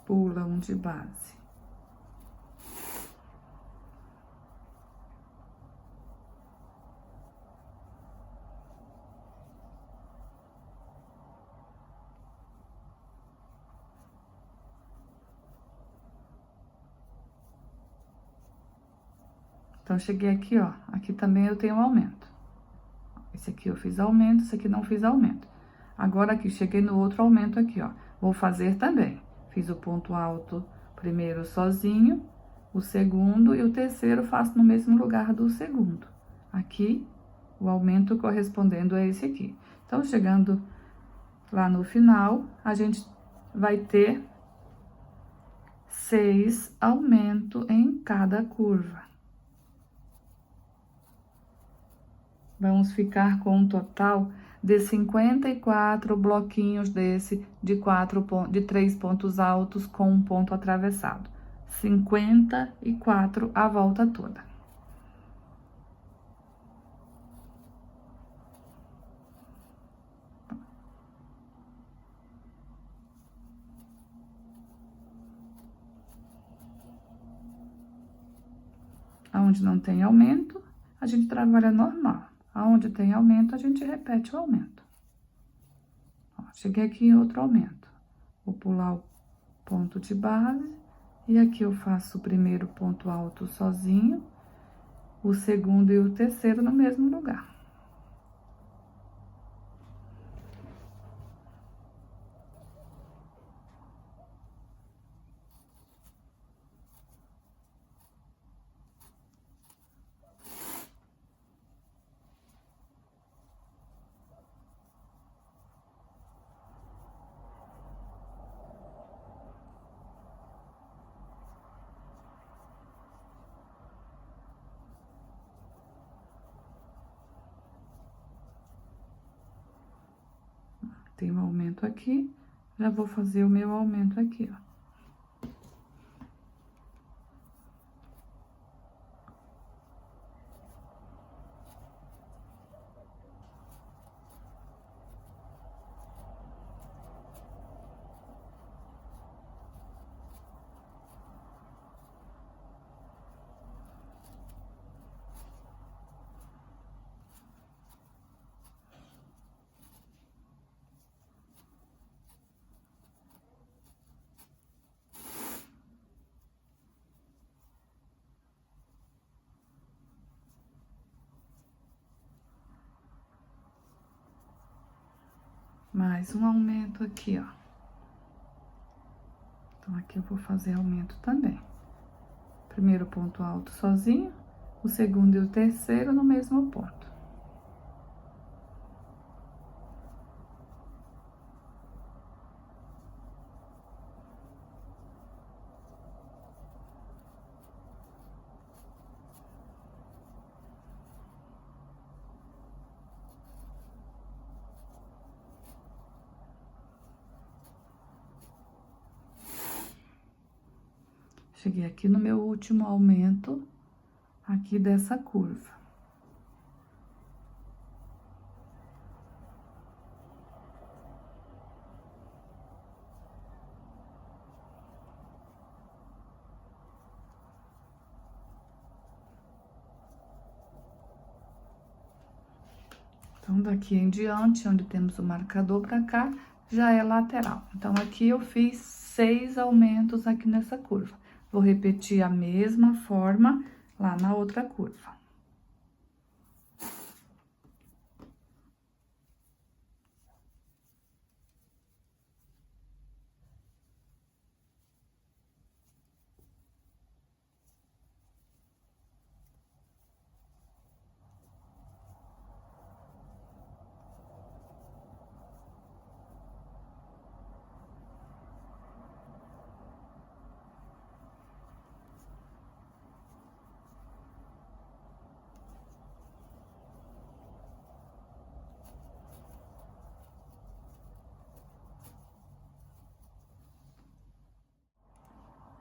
Pula um de base. Então, cheguei aqui, ó, aqui também eu tenho aumento. Esse aqui eu fiz aumento, esse aqui não fiz aumento. Agora, aqui, cheguei no outro aumento aqui, ó. Vou fazer também. Fiz o ponto alto primeiro sozinho, o segundo e o terceiro faço no mesmo lugar do segundo. Aqui, o aumento correspondendo a esse aqui. Então, chegando lá no final, a gente vai ter 6 aumentos em cada curva. Vamos ficar com um total de 54 bloquinhos desse de 3 pontos altos com um ponto atravessado. 54 a volta toda. Aonde não tem aumento, a gente trabalha normal. Aonde tem aumento, a gente repete o aumento. Ó, cheguei aqui em outro aumento. Vou pular o ponto de base. E aqui eu faço o primeiro ponto alto sozinho, o segundo e o terceiro no mesmo lugar. Tem um aumento aqui, já vou fazer o meu aumento aqui, ó. Mais um aumento aqui, ó. Então, aqui eu vou fazer aumento também. Primeiro ponto alto sozinho, o segundo e o terceiro no mesmo ponto. Cheguei aqui no meu último aumento, aqui dessa curva. Então, daqui em diante, onde temos o marcador pra cá, já é lateral. Então, aqui eu fiz 6 aumentos aqui nessa curva. Vou repetir a mesma forma lá na outra curva.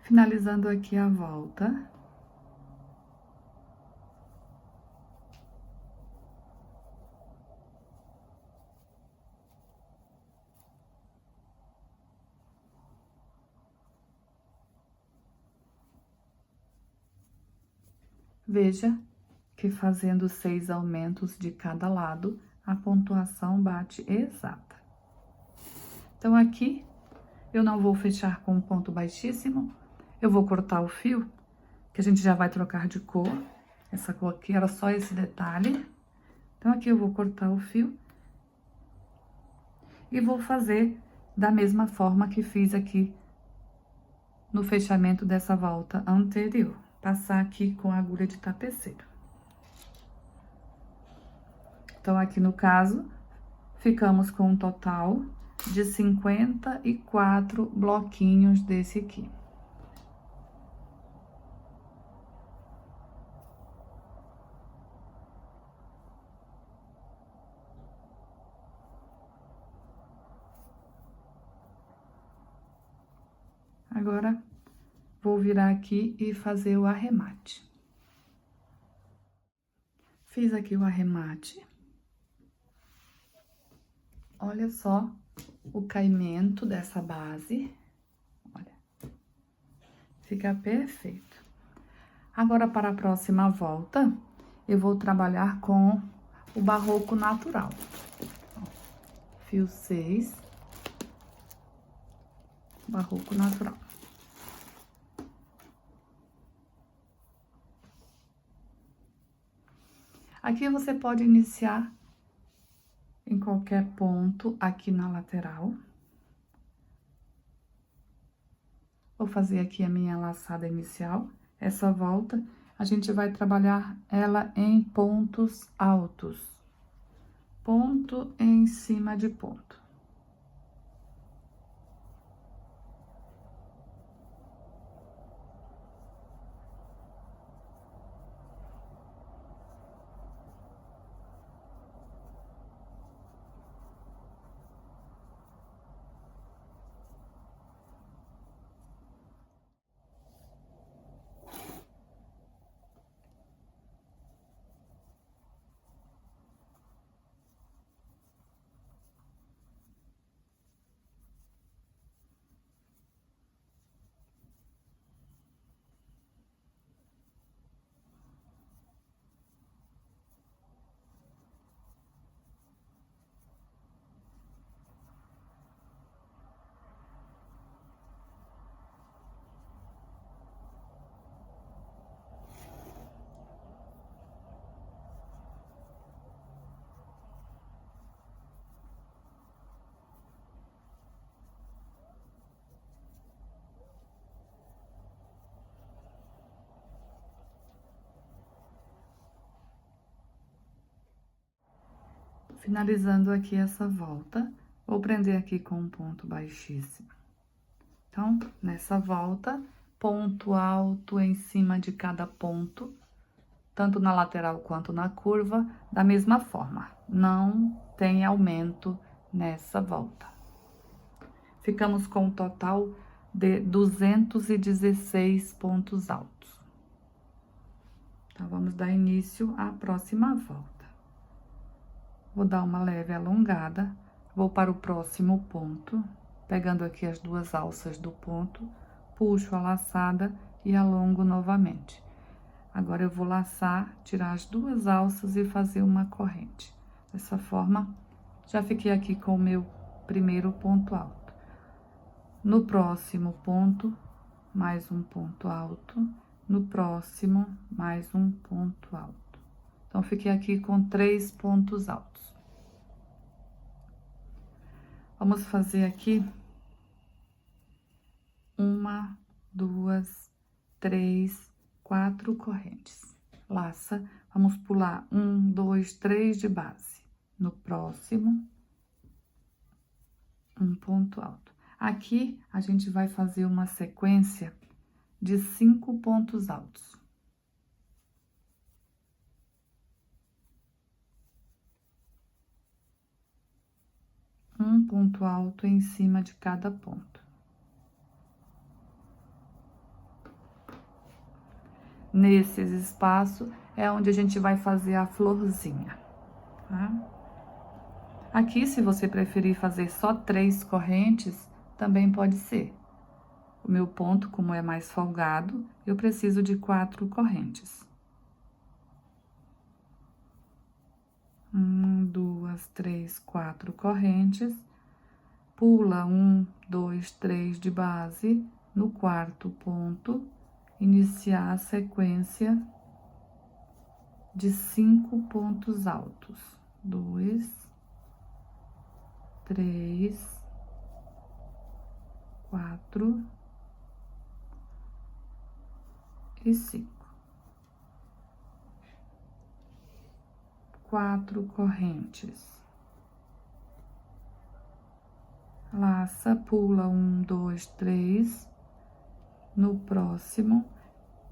Finalizando aqui a volta. Veja que fazendo 6 aumentos de cada lado, a pontuação bate exata. Então, aqui, eu não vou fechar com um ponto baixíssimo, eu vou cortar o fio, que a gente já vai trocar de cor. Essa cor aqui era só esse detalhe. Então, aqui eu vou cortar o fio e vou fazer da mesma forma que fiz aqui no fechamento dessa volta anterior. Passar aqui com a agulha de tapeceiro. Então, aqui no caso, ficamos com um total de 54 bloquinhos desse aqui. Agora, vou virar aqui e fazer o arremate. Fiz aqui o arremate. Olha só o caimento dessa base. Olha. Fica perfeito. Agora, para a próxima volta, eu vou trabalhar com o barroco natural. Fio 6. Barroco natural. Aqui você pode iniciar em qualquer ponto aqui na lateral. Vou fazer aqui a minha laçada inicial. Essa volta, a gente vai trabalhar ela em pontos altos. Ponto em cima de ponto. Finalizando aqui essa volta, vou prender aqui com um ponto baixíssimo. Então, nessa volta, ponto alto em cima de cada ponto, tanto na lateral quanto na curva, da mesma forma. Não tem aumento nessa volta. Ficamos com um total de 216 pontos altos. Então, vamos dar início à próxima volta. Vou dar uma leve alongada, vou para o próximo ponto, pegando aqui as duas alças do ponto, puxo a laçada e alongo novamente. Agora, eu vou laçar, tirar as duas alças e fazer uma corrente. Dessa forma, já fiquei aqui com o meu primeiro ponto alto. No próximo ponto, mais um ponto alto. No próximo, mais um ponto alto. Então, fiquei aqui com 3 pontos altos. Vamos fazer aqui 1, 2, 3, 4 correntes. Laça, vamos pular 1, 2, 3 de base. No próximo, um ponto alto. Aqui, a gente vai fazer uma sequência de 5 pontos altos. Um ponto alto em cima de cada ponto. Nesses espaços é onde a gente vai fazer a florzinha, tá? Aqui, se você preferir fazer só 3 correntes, também pode ser. O meu ponto, como é mais folgado, eu preciso de 4 correntes. 1, 2, 3, 4 correntes. Pula 1, 2, 3 de base. No quarto ponto, iniciar a sequência de 5 pontos altos. 2, 3, 4 e 5. 4 correntes. Laça, pula 1, 2, 3. No próximo,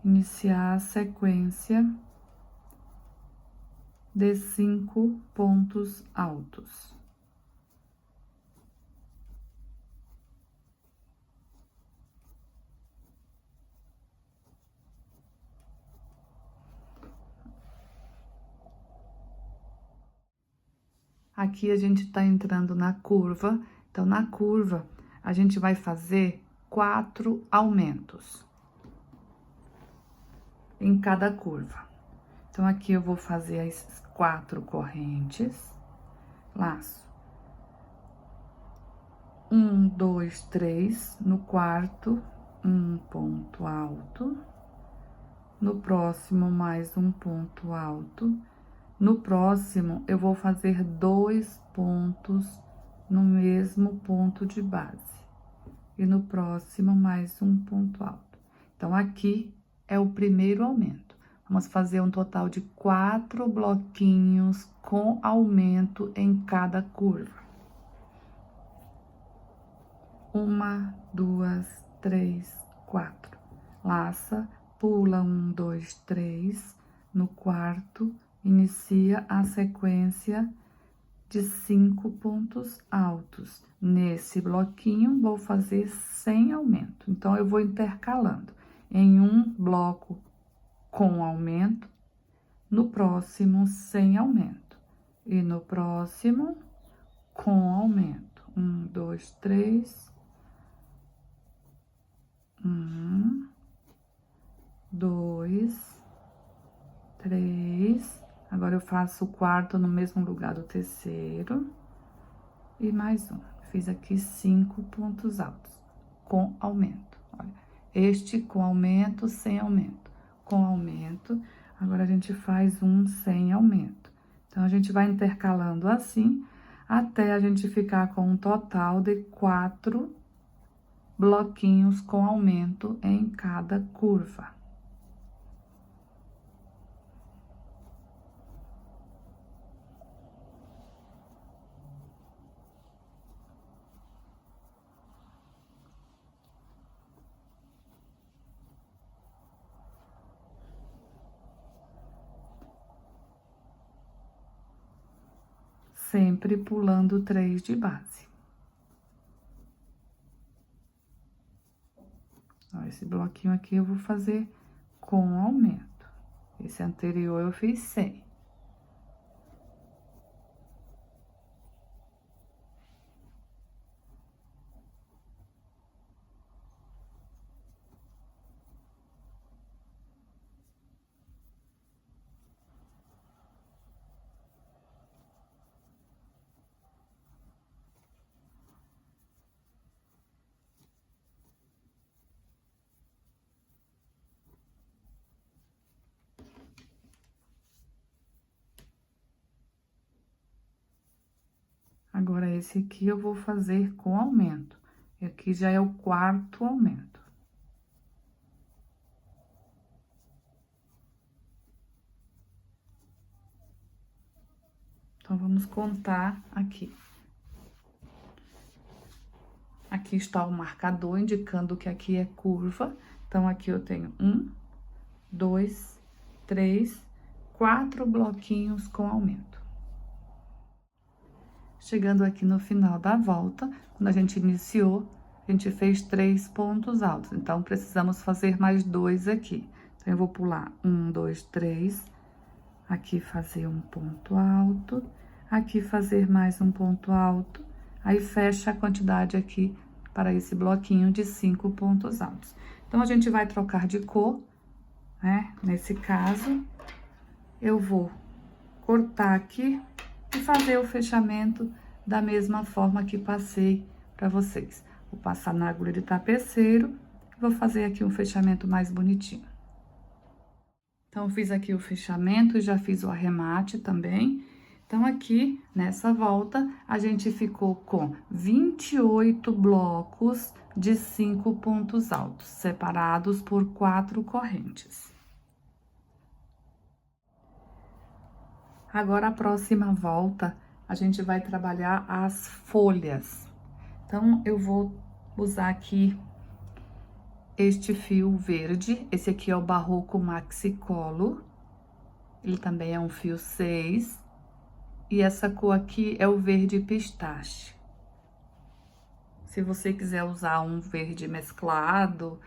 iniciar a sequência de 5 pontos altos. Aqui a gente tá entrando na curva, então na curva a gente vai fazer 4 aumentos em cada curva. Então, aqui eu vou fazer as 4 correntes, laço. 1, 2, 3, no quarto, um ponto alto. No próximo, mais um ponto alto. No próximo, eu vou fazer 2 pontos no mesmo ponto de base. E no próximo, mais um ponto alto. Então, aqui é o primeiro aumento. Vamos fazer um total de 4 bloquinhos com aumento em cada curva. 1, 2, 3, 4. Laça, pula 1, 2, 3. No quarto, inicia a sequência de 5 pontos altos. Nesse bloquinho, vou fazer sem aumento. Então, eu vou intercalando em um bloco com aumento, no próximo, sem aumento. E no próximo, com aumento. 1, 2, 3. 1, 2, 3. Agora, eu faço o quarto no mesmo lugar do terceiro. E mais um. Fiz aqui 5 pontos altos, com aumento. Olha, este com aumento, sem aumento. Com aumento, agora a gente faz um sem aumento. Então, a gente vai intercalando assim, até a gente ficar com um total de 4 bloquinhos com aumento em cada curva. sempre pulando 3 de base. Ó, esse bloquinho aqui eu vou fazer com aumento. Esse anterior eu fiz sem. Agora, esse aqui eu vou fazer com aumento. E aqui já é o 4º aumento. Então, vamos contar aqui. Aqui está o marcador, indicando que aqui é curva. Então, aqui eu tenho 1, 2, 3, 4 bloquinhos com aumento. Chegando aqui no final da volta, quando a gente iniciou, a gente fez 3 pontos altos. Então, precisamos fazer mais 2 aqui. Então, eu vou pular 1, 2, 3, aqui fazer um ponto alto, aqui fazer mais um ponto alto, aí fecha a quantidade aqui para esse bloquinho de 5 pontos altos. Então, a gente vai trocar de cor, né? Nesse caso, eu vou cortar aqui e fazer o fechamento da mesma forma que passei para vocês. Vou passar na agulha de tapeceiro, vou fazer aqui um fechamento mais bonitinho. Então, fiz aqui o fechamento e já fiz o arremate também. Então, aqui, nessa volta, a gente ficou com 28 blocos de 5 pontos altos, separados por 4 correntes. Agora, a próxima volta, a gente vai trabalhar as folhas. Então, eu vou usar aqui este fio verde. Esse aqui é o Barroco Maxi Color. Ele também é um fio 6. E essa cor aqui é o verde pistache. Se você quiser usar um verde mesclado,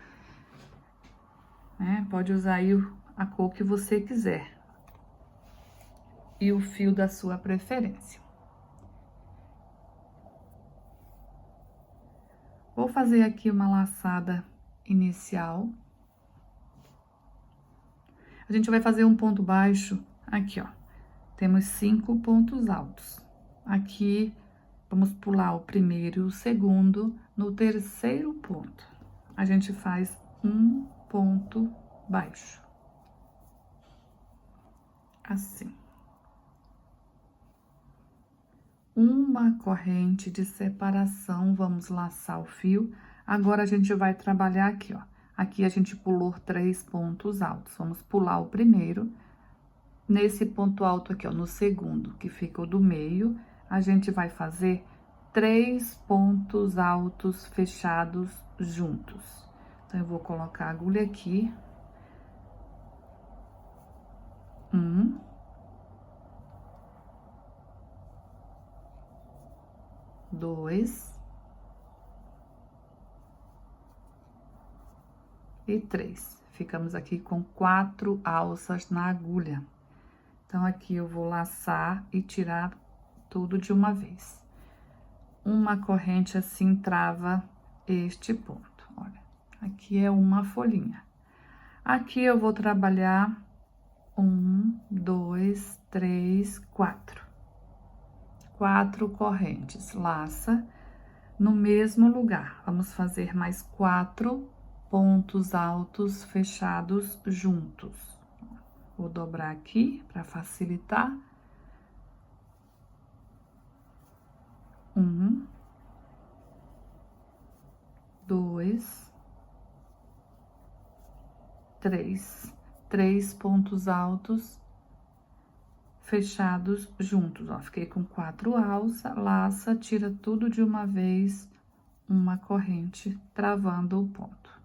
né, pode usar aí a cor que você quiser. E o fio da sua preferência. Vou fazer aqui uma laçada inicial. A gente vai fazer um ponto baixo aqui, ó. Temos 5 pontos altos. Aqui, vamos pular o primeiro e o segundo. No terceiro ponto, a gente faz um ponto baixo. Assim. Uma corrente de separação, vamos laçar o fio. Agora, a gente vai trabalhar aqui, ó. Aqui, a gente pulou 3 pontos altos. Vamos pular o primeiro. Nesse ponto alto aqui, ó, no segundo, que fica o do meio, a gente vai fazer 3 pontos altos fechados juntos. Então, eu vou colocar a agulha aqui. 1. 2. E 3. Ficamos aqui com 4 alças na agulha. Então, aqui eu vou laçar e tirar tudo de uma vez. Uma corrente assim trava este ponto, olha. Aqui é uma folhinha. Aqui eu vou trabalhar 1, 2, 3, 4. 4 correntes, laça no mesmo lugar. Vamos fazer mais 4 pontos altos fechados juntos. Vou dobrar aqui para facilitar. 1, 2, 3. 3 pontos altos fechados juntos, ó. Fiquei com 4 alças, laça, tira tudo de uma vez, uma corrente, travando o ponto.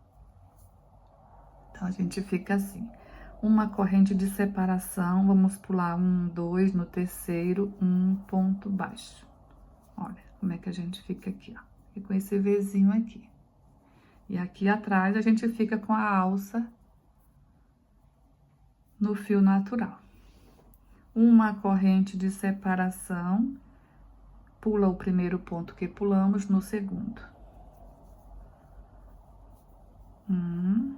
Então, a gente fica assim. uma corrente de separação, vamos pular 1, 2, no terceiro, um ponto baixo. Olha como é que a gente fica aqui, ó, e com esse Vzinho aqui. E aqui atrás a gente fica com a alça no fio natural. Uma corrente de separação, pula o primeiro ponto que pulamos no segundo. 1,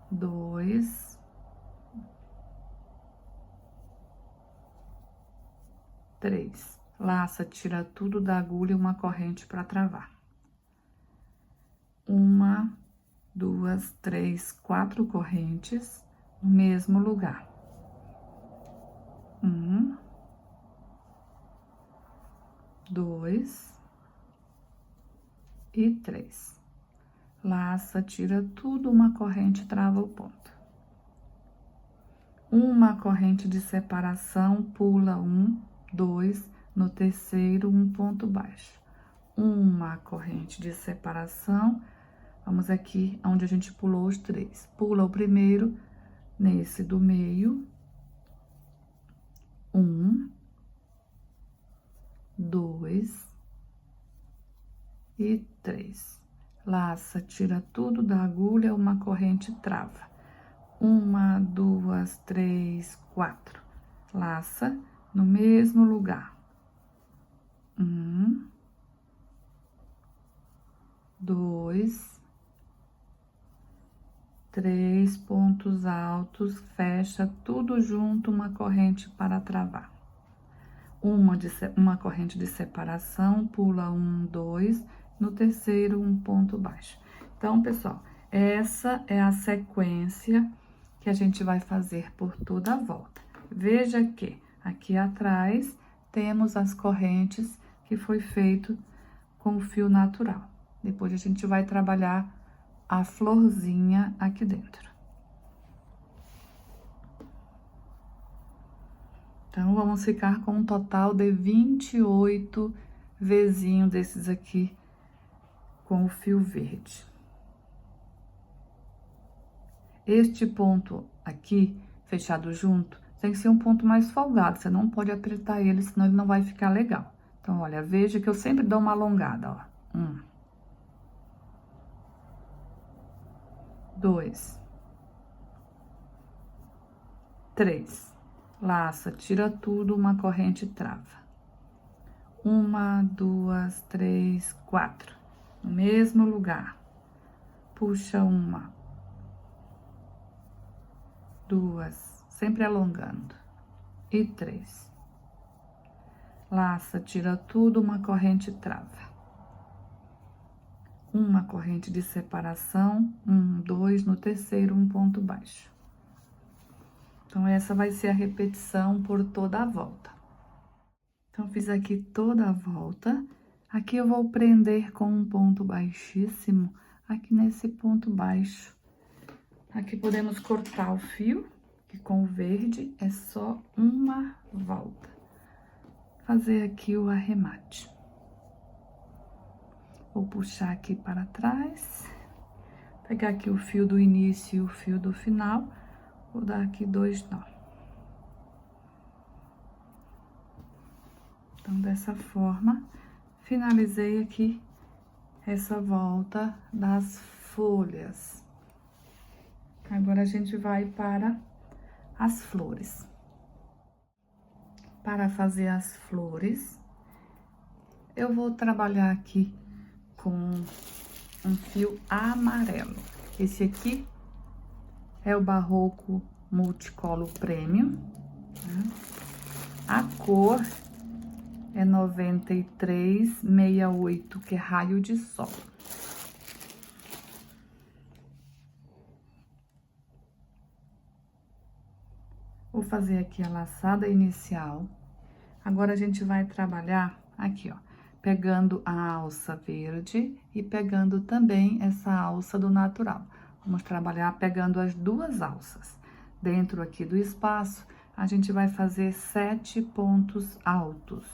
2, 3. Laça, tira tudo da agulha e uma corrente para travar. 1, 2, 3, 4 correntes no mesmo lugar. 1, 2 e 3. Laça, tira tudo, uma corrente, trava o ponto. Uma corrente de separação, pula 1, 2, no terceiro, um ponto baixo. Uma corrente de separação, vamos aqui onde a gente pulou os 3. Pula o primeiro, nesse do meio. 1, 2 e 3. Laça, tira tudo da agulha, uma corrente, trava. 1, 2, 3, 4. Laça no mesmo lugar. 1, 2, 3 pontos altos, fecha tudo junto, uma corrente para travar. Uma corrente de separação, pula 1, 2, no terceiro, um ponto baixo. Então, pessoal, essa é a sequência que a gente vai fazer por toda a volta. Veja que aqui atrás temos as correntes que foi feito com o fio natural. Depois a gente vai trabalhar a florzinha aqui dentro. Então, vamos ficar com um total de 28 Vzinhos desses aqui com o fio verde. Este ponto aqui, fechado junto, tem que ser um ponto mais folgado, você não pode apertar ele, senão ele não vai ficar legal. Então, olha, veja que eu sempre dou uma alongada, ó. 1, 2, 3. Laça, tira tudo, uma corrente, trava. 1, 2, 3, 4. No mesmo lugar. Puxa 1, 2, sempre alongando. E 3. Laça, tira tudo, uma corrente, trava. Uma corrente de separação, 1, 2, no terceiro, um ponto baixo. Então, essa vai ser a repetição por toda a volta. Então, fiz aqui toda a volta. Aqui eu vou prender com um ponto baixíssimo, aqui nesse ponto baixo. Aqui podemos cortar o fio, que com o verde é só uma volta. Fazer aqui o arremate. Vou puxar aqui para trás, pegar aqui o fio do início e o fio do final, vou dar aqui 2 nó. Então, dessa forma, finalizei aqui essa volta das folhas. Agora, a gente vai para as flores. Para fazer as flores, eu vou trabalhar aqui com um fio amarelo. Esse aqui é o Barroco Multicolor Premium, né? A cor é 9368, que é raio de sol. Vou fazer aqui a laçada inicial. Agora, a gente vai trabalhar aqui, ó, pegando a alça verde e pegando também essa alça do natural. Vamos trabalhar pegando as duas alças. Dentro aqui do espaço, a gente vai fazer 7 pontos altos.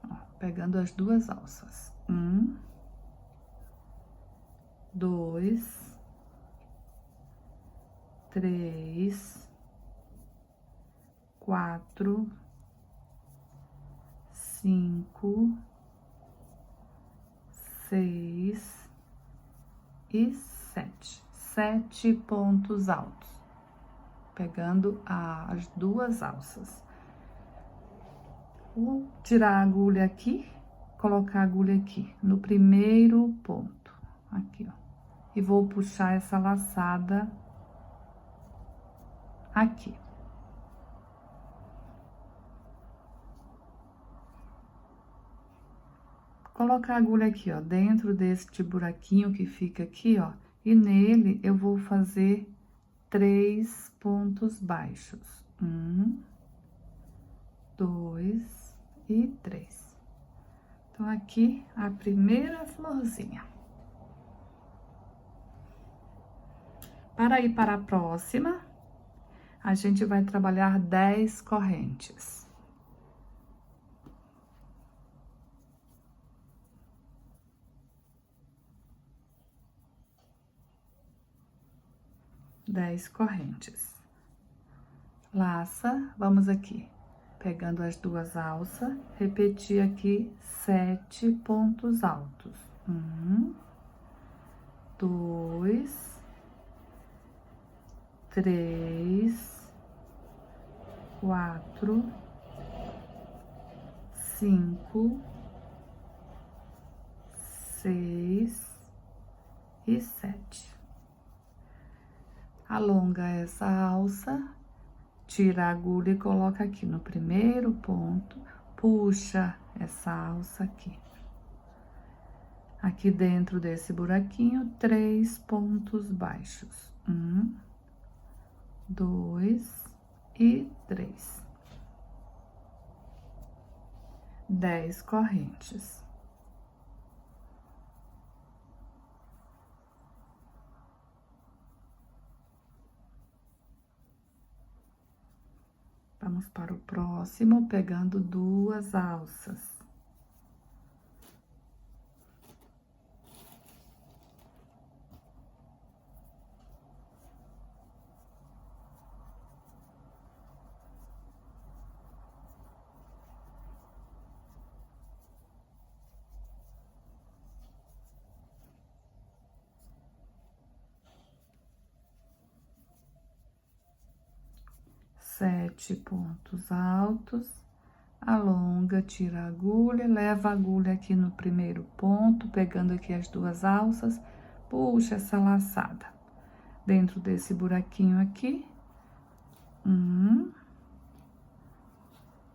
Ó, pegando as duas alças. 1, 2, 3, 4, 5, 6 e 7. 7 pontos altos, pegando as duas alças. Vou tirar a agulha aqui, colocar a agulha aqui no primeiro ponto, aqui, ó. E vou puxar essa laçada aqui. Colocar a agulha aqui, ó, dentro deste buraquinho que fica aqui, ó. E nele eu vou fazer 3 pontos baixos. 1, 2 e 3. Então, aqui a primeira florzinha. Para ir para a próxima, a gente vai trabalhar 10 correntes. Dez correntes. Laça, vamos aqui, pegando as duas alças, repetir aqui 7 pontos altos. 1, 2, 3, 4, 5, 6 e 7. Alonga essa alça, tira a agulha e coloca aqui no primeiro ponto, puxa essa alça aqui. Aqui dentro desse buraquinho, 3 pontos baixos. 1, 2 e 3. 10 correntes. Vamos para o próximo, pegando duas alças. Sete pontos altos, alonga, tira a agulha, leva a agulha aqui no primeiro ponto, pegando aqui as duas alças, puxa essa laçada. Dentro desse buraquinho aqui, 1,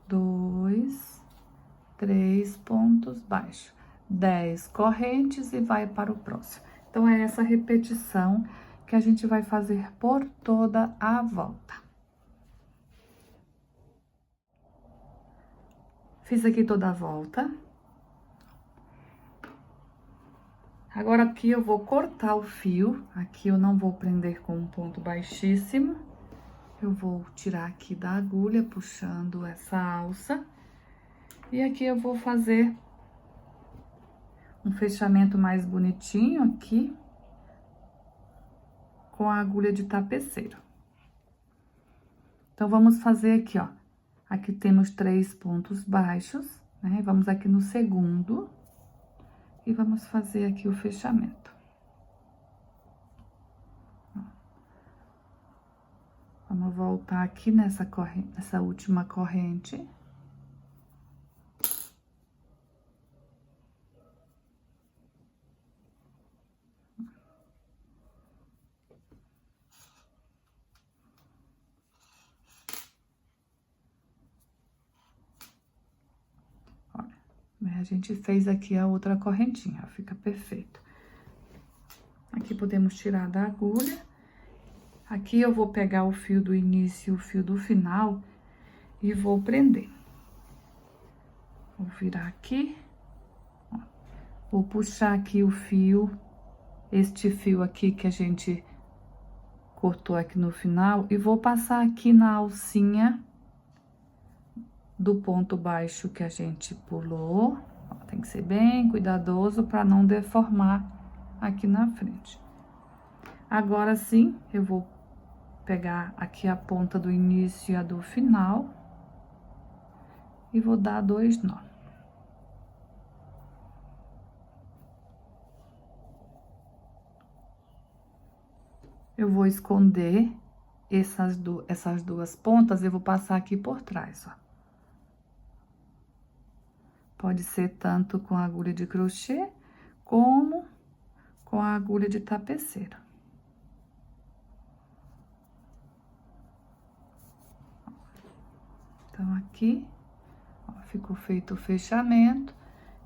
2, 3 pontos baixos, 10 correntes e vai para o próximo. Então, é essa repetição que a gente vai fazer por toda a volta. Fiz aqui toda a volta. Agora, aqui eu vou cortar o fio. Aqui eu não vou prender com um ponto baixíssimo. Eu vou tirar aqui da agulha, puxando essa alça. E aqui eu vou fazer um fechamento mais bonitinho aqui, com a agulha de tapeceiro. Então, vamos fazer aqui, ó. Aqui temos 3 pontos baixos, né? Vamos aqui no segundo e vamos fazer aqui o fechamento. Vamos voltar aqui nessa corrente, nessa última corrente. A gente fez aqui a outra correntinha, ó, fica perfeito. Aqui podemos tirar da agulha. Aqui eu vou pegar o fio do início e o fio do final e vou prender. Vou virar aqui, ó. Vou puxar aqui o fio, este fio aqui que a gente cortou aqui no final, e vou passar aqui na alcinha do ponto baixo que a gente pulou. Ó, tem que ser bem cuidadoso para não deformar aqui na frente. Agora sim, eu vou pegar aqui a ponta do início e a do final e vou dar 2 nós. Eu vou esconder essas duas pontas, eu vou passar aqui por trás, ó. Pode ser tanto com a agulha de crochê, como com a agulha de tapeceira. Então, aqui, ó, ficou feito o fechamento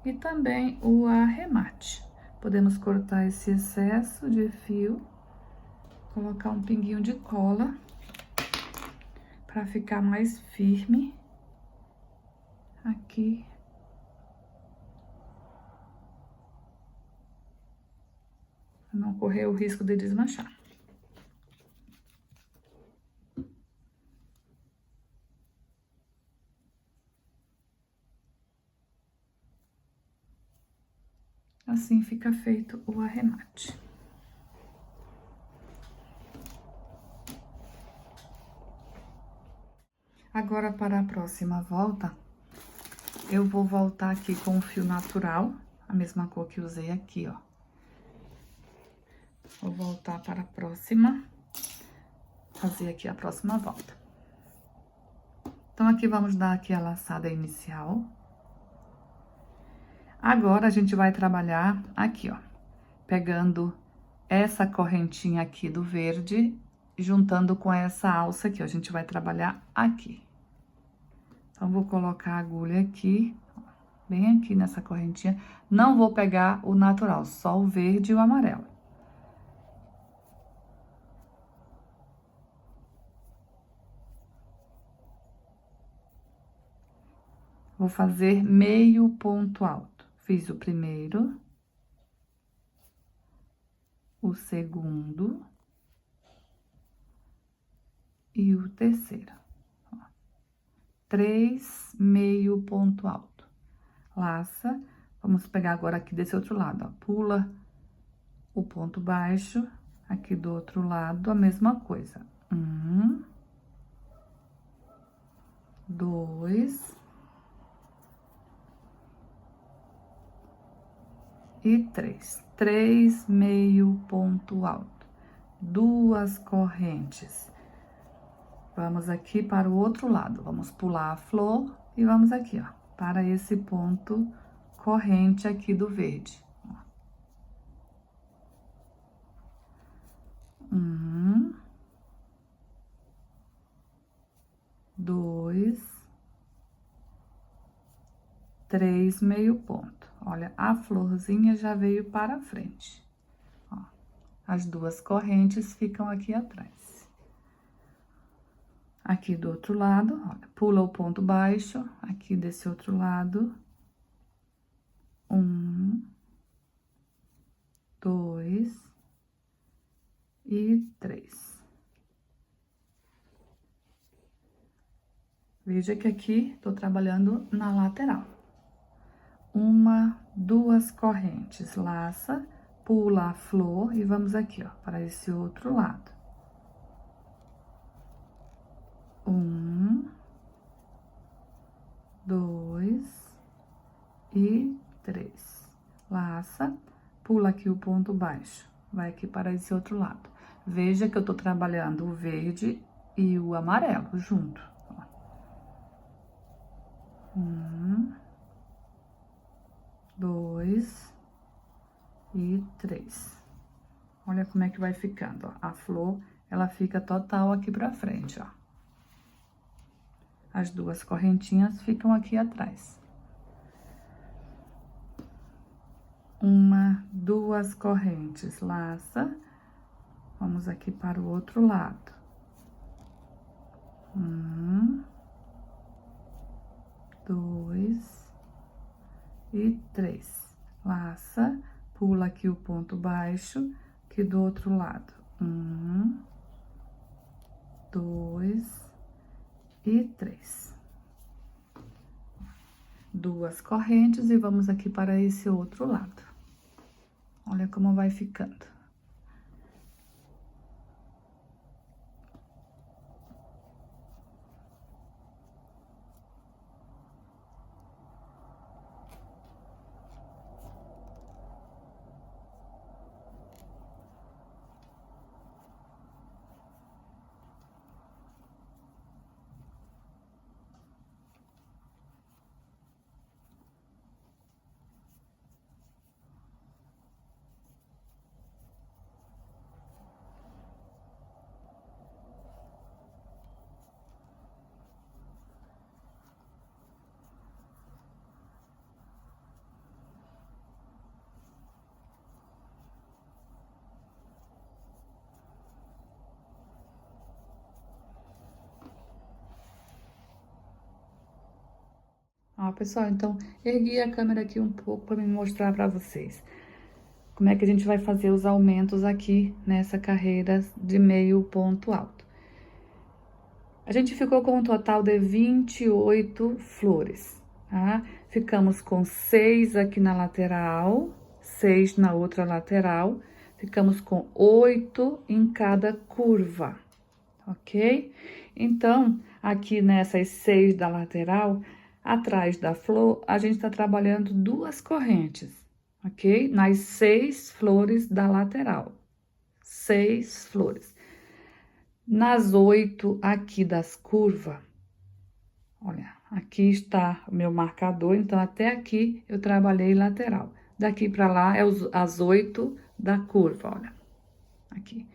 e também o arremate. Podemos cortar esse excesso de fio, colocar um pinguinho de cola para ficar mais firme aqui. Pra não correr o risco de desmanchar. Assim fica feito o arremate. Agora, para a próxima volta, eu vou voltar aqui com o fio natural, a mesma cor que usei aqui, ó. Vou voltar para a próxima, fazer aqui a próxima volta. Então, aqui vamos dar aqui a laçada inicial. Agora, a gente vai trabalhar aqui, ó, pegando essa correntinha aqui do verde, juntando com essa alça aqui, ó, a gente vai trabalhar aqui. Então, vou colocar a agulha aqui, ó, bem aqui nessa correntinha. Não vou pegar o natural, só o verde e o amarelo. Vou fazer meio ponto alto. Fiz o primeiro, o segundo e o terceiro. Ó, 3 meio ponto alto. Laça, vamos pegar agora aqui desse outro lado, ó. Pula o ponto baixo, aqui do outro lado, a mesma coisa. 1, 2 e 3. 3 meio ponto alto. 2 correntes. Vamos aqui para o outro lado. Vamos pular a flor e vamos aqui, ó, para esse ponto corrente aqui do verde. 1, 2, 3 meio ponto. Olha, a florzinha já veio para frente. Ó, as 2 correntes ficam aqui atrás. Aqui do outro lado, olha, pula o ponto baixo, aqui desse outro lado. 1, 2 e 3. Veja que aqui tô trabalhando na lateral. 1, 2 correntes, laça, pula a flor e vamos aqui, ó, para esse outro lado. 1, 2 e 3. Laça, pula aqui o ponto baixo, vai aqui para esse outro lado. Veja que eu tô trabalhando o verde e o amarelo junto. 1, 2 e 3. Olha como é que vai ficando, ó. A flor, ela fica total aqui pra frente, ó. As 2 correntinhas ficam aqui atrás. 1, 2 correntes, laça. Vamos aqui para o outro lado. 1, 2 e 3. Laça, pula aqui o ponto baixo, aqui do outro lado. 1, 2 e 3. 2 correntes e vamos aqui para esse outro lado. Olha como vai ficando. Ó, pessoal, então, ergui a câmera aqui um pouco para me mostrar para vocês como é que a gente vai fazer os aumentos aqui nessa carreira de meio ponto alto. A gente ficou com um total de 28 flores, tá? Ficamos com 6 aqui na lateral, 6 na outra lateral, ficamos com 8 em cada curva, ok? Então, aqui nessas 6 da lateral, atrás da flor, a gente tá trabalhando 2 correntes, ok? Nas 6 flores da lateral, 6 flores. Nas 8 aqui das curvas, olha, aqui está o meu marcador, então até aqui eu trabalhei lateral. Daqui para lá é as 8 da curva, olha, aqui.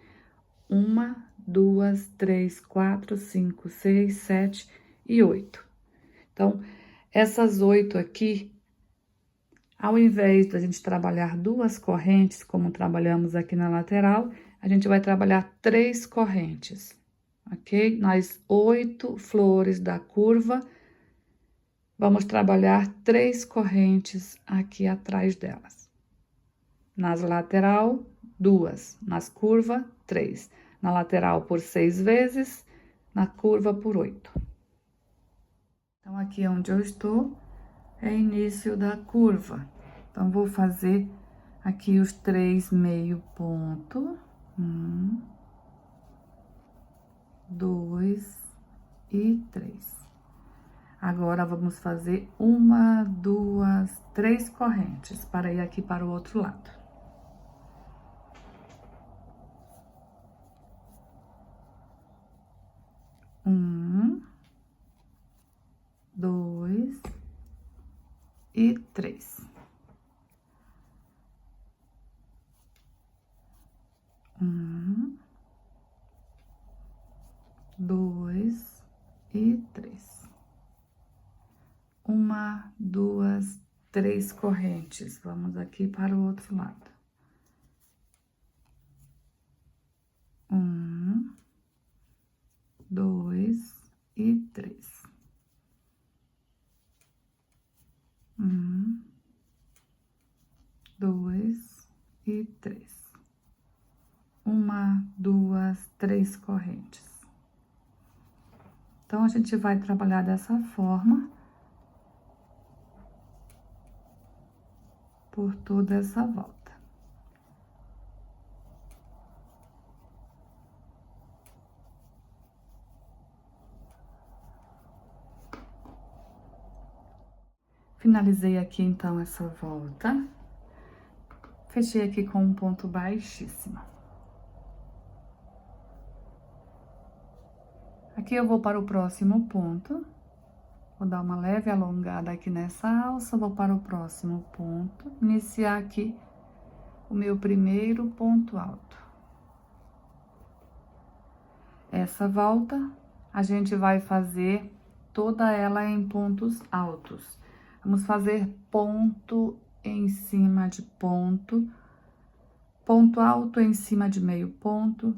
1, 2, 3, 4, 5, 6, 7 e 8. Então, essas 8 aqui, ao invés da gente trabalhar 2 correntes, como trabalhamos aqui na lateral, a gente vai trabalhar 3 correntes, ok? Nas 8 flores da curva, vamos trabalhar 3 correntes aqui atrás delas. Nas lateral, 2. Nas curvas, 3. Na lateral por 6 vezes, na curva por 8. Então, aqui onde eu estou, é início da curva. Então, vou fazer aqui os 3 meio ponto. 1, 2 e 3. Agora, vamos fazer 1, 2, 3 correntes para ir aqui para o outro lado. 1, 2 e 3. 1, 2 e 3. 1, 2, 3 correntes. Vamos aqui para o outro lado. 1, 2 e 3. 1, 2 e 3. 1, 2, 3 correntes. Então, a gente vai trabalhar dessa forma por toda essa volta. Finalizei aqui, então, essa volta. Fechei aqui com um ponto baixíssimo. Aqui eu vou para o próximo ponto. Vou dar uma leve alongada aqui nessa alça, vou para o próximo ponto. Iniciar aqui o meu primeiro ponto alto. Essa volta, a gente vai fazer toda ela em pontos altos. Vamos fazer ponto em cima de ponto, ponto alto em cima de meio ponto,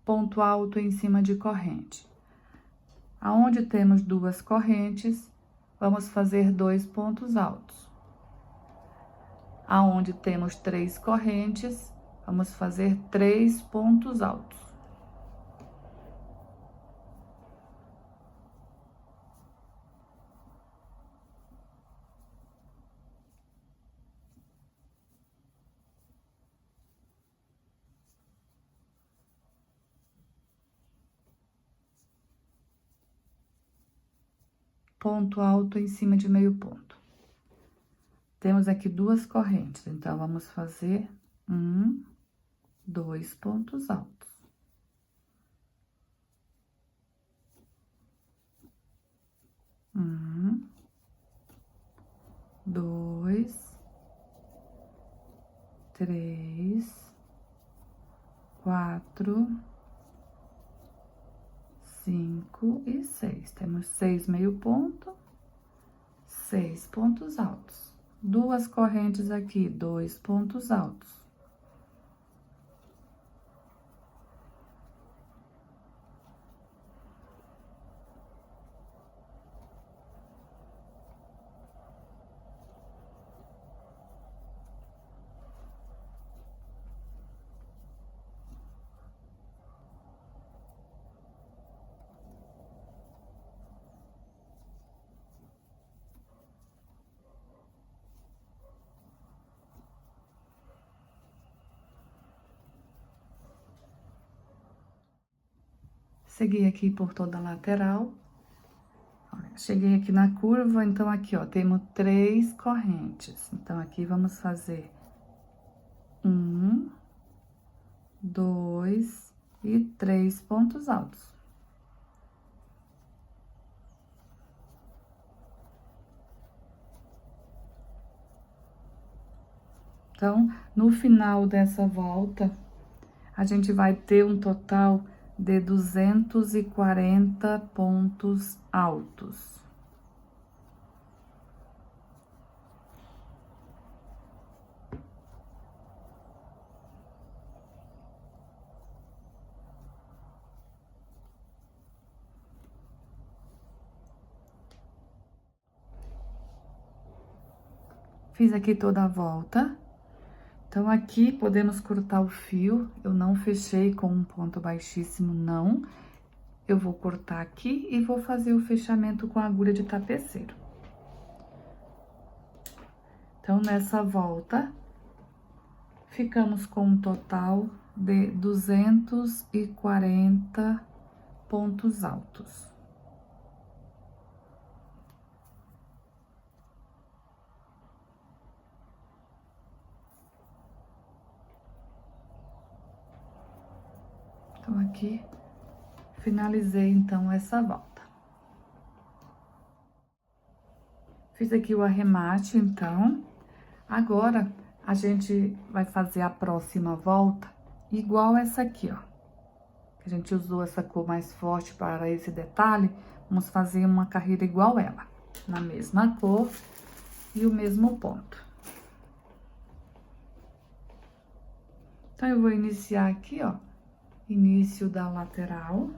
ponto alto em cima de corrente. Aonde temos 2 correntes, vamos fazer 2 pontos altos. Aonde temos 3 correntes, vamos fazer 3 pontos altos. ponto alto em cima de meio ponto. Temos aqui 2 correntes, então, vamos fazer 2 pontos altos. 2, 3, 4, 5 e 6. Temos 6 meio ponto, 6 pontos altos. 2 correntes aqui, 2 pontos altos. Segui aqui por toda a lateral. Cheguei aqui na curva, então aqui, ó, temos 3 correntes. Então, aqui vamos fazer 1, 2 e 3 pontos altos. Então, no final dessa volta, a gente vai ter um total de 240 pontos altos. Fiz aqui toda a volta. Então, aqui podemos cortar o fio. Eu não fechei com um ponto baixíssimo, não. Eu vou cortar aqui e vou fazer o fechamento com a agulha de tapeceiro. Então, nessa volta, ficamos com um total de 240 pontos altos. Então, aqui, finalizei, então, essa volta. Fiz aqui o arremate, então. Agora, a gente vai fazer a próxima volta igual essa aqui, ó. A gente usou essa cor mais forte para esse detalhe. Vamos fazer uma carreira igual ela, na mesma cor e o mesmo ponto. Então, eu vou iniciar aqui, ó. Início da lateral.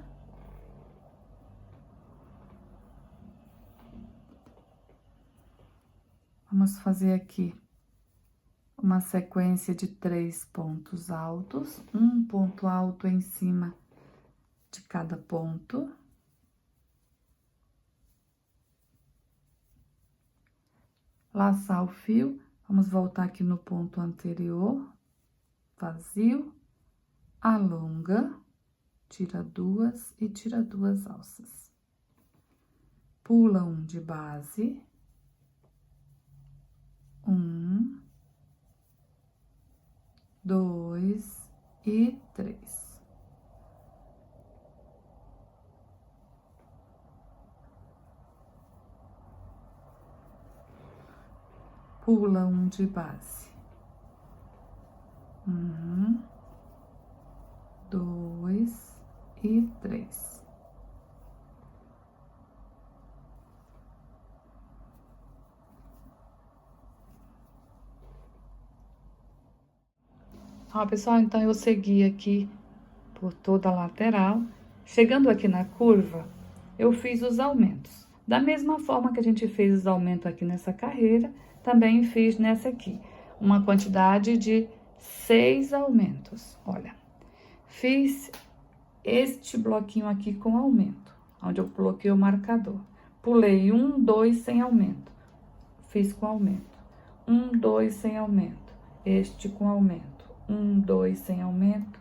Vamos fazer aqui uma sequência de 3 pontos altos, um ponto alto em cima de cada ponto. Laçar o fio, vamos voltar aqui no ponto anterior, vazio. Alonga, tira 2 e tira 2 alças. Pula 1 de base. 1, 2 e 3. Pula 1 de base. 1, 2 e 3. Ó, pessoal, então eu segui aqui por toda a lateral. Chegando aqui na curva, eu fiz os aumentos. Da mesma forma que a gente fez os aumentos aqui nessa carreira, também fiz nessa aqui. Uma quantidade de 6 aumentos, olha. Fiz este bloquinho aqui com aumento, onde eu coloquei o marcador. Pulei 1, 2 sem aumento, fiz com aumento. 1, 2 sem aumento, este com aumento. 1, 2 sem aumento,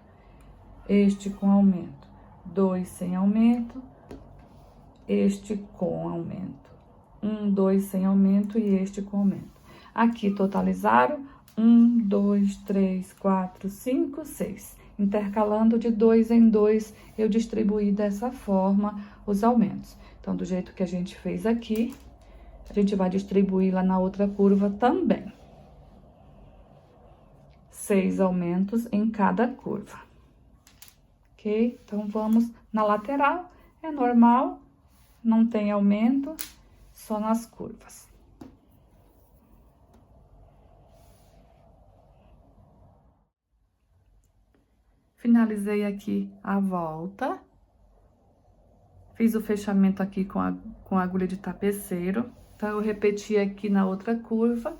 este com aumento. 2 sem aumento, este com aumento. 1, 2 sem aumento e este com aumento. Aqui totalizaram 1, 2, 3, 4, 5, 6. Intercalando de 2 em 2, eu distribuí dessa forma os aumentos. Então, do jeito que a gente fez aqui, a gente vai distribuir lá na outra curva também. 6 aumentos em cada curva. Ok? Então, vamos na lateral. É normal, não tem aumento, só nas curvas. Finalizei aqui a volta. Fiz o fechamento aqui com a agulha de tapeceiro. Então, eu repeti aqui na outra curva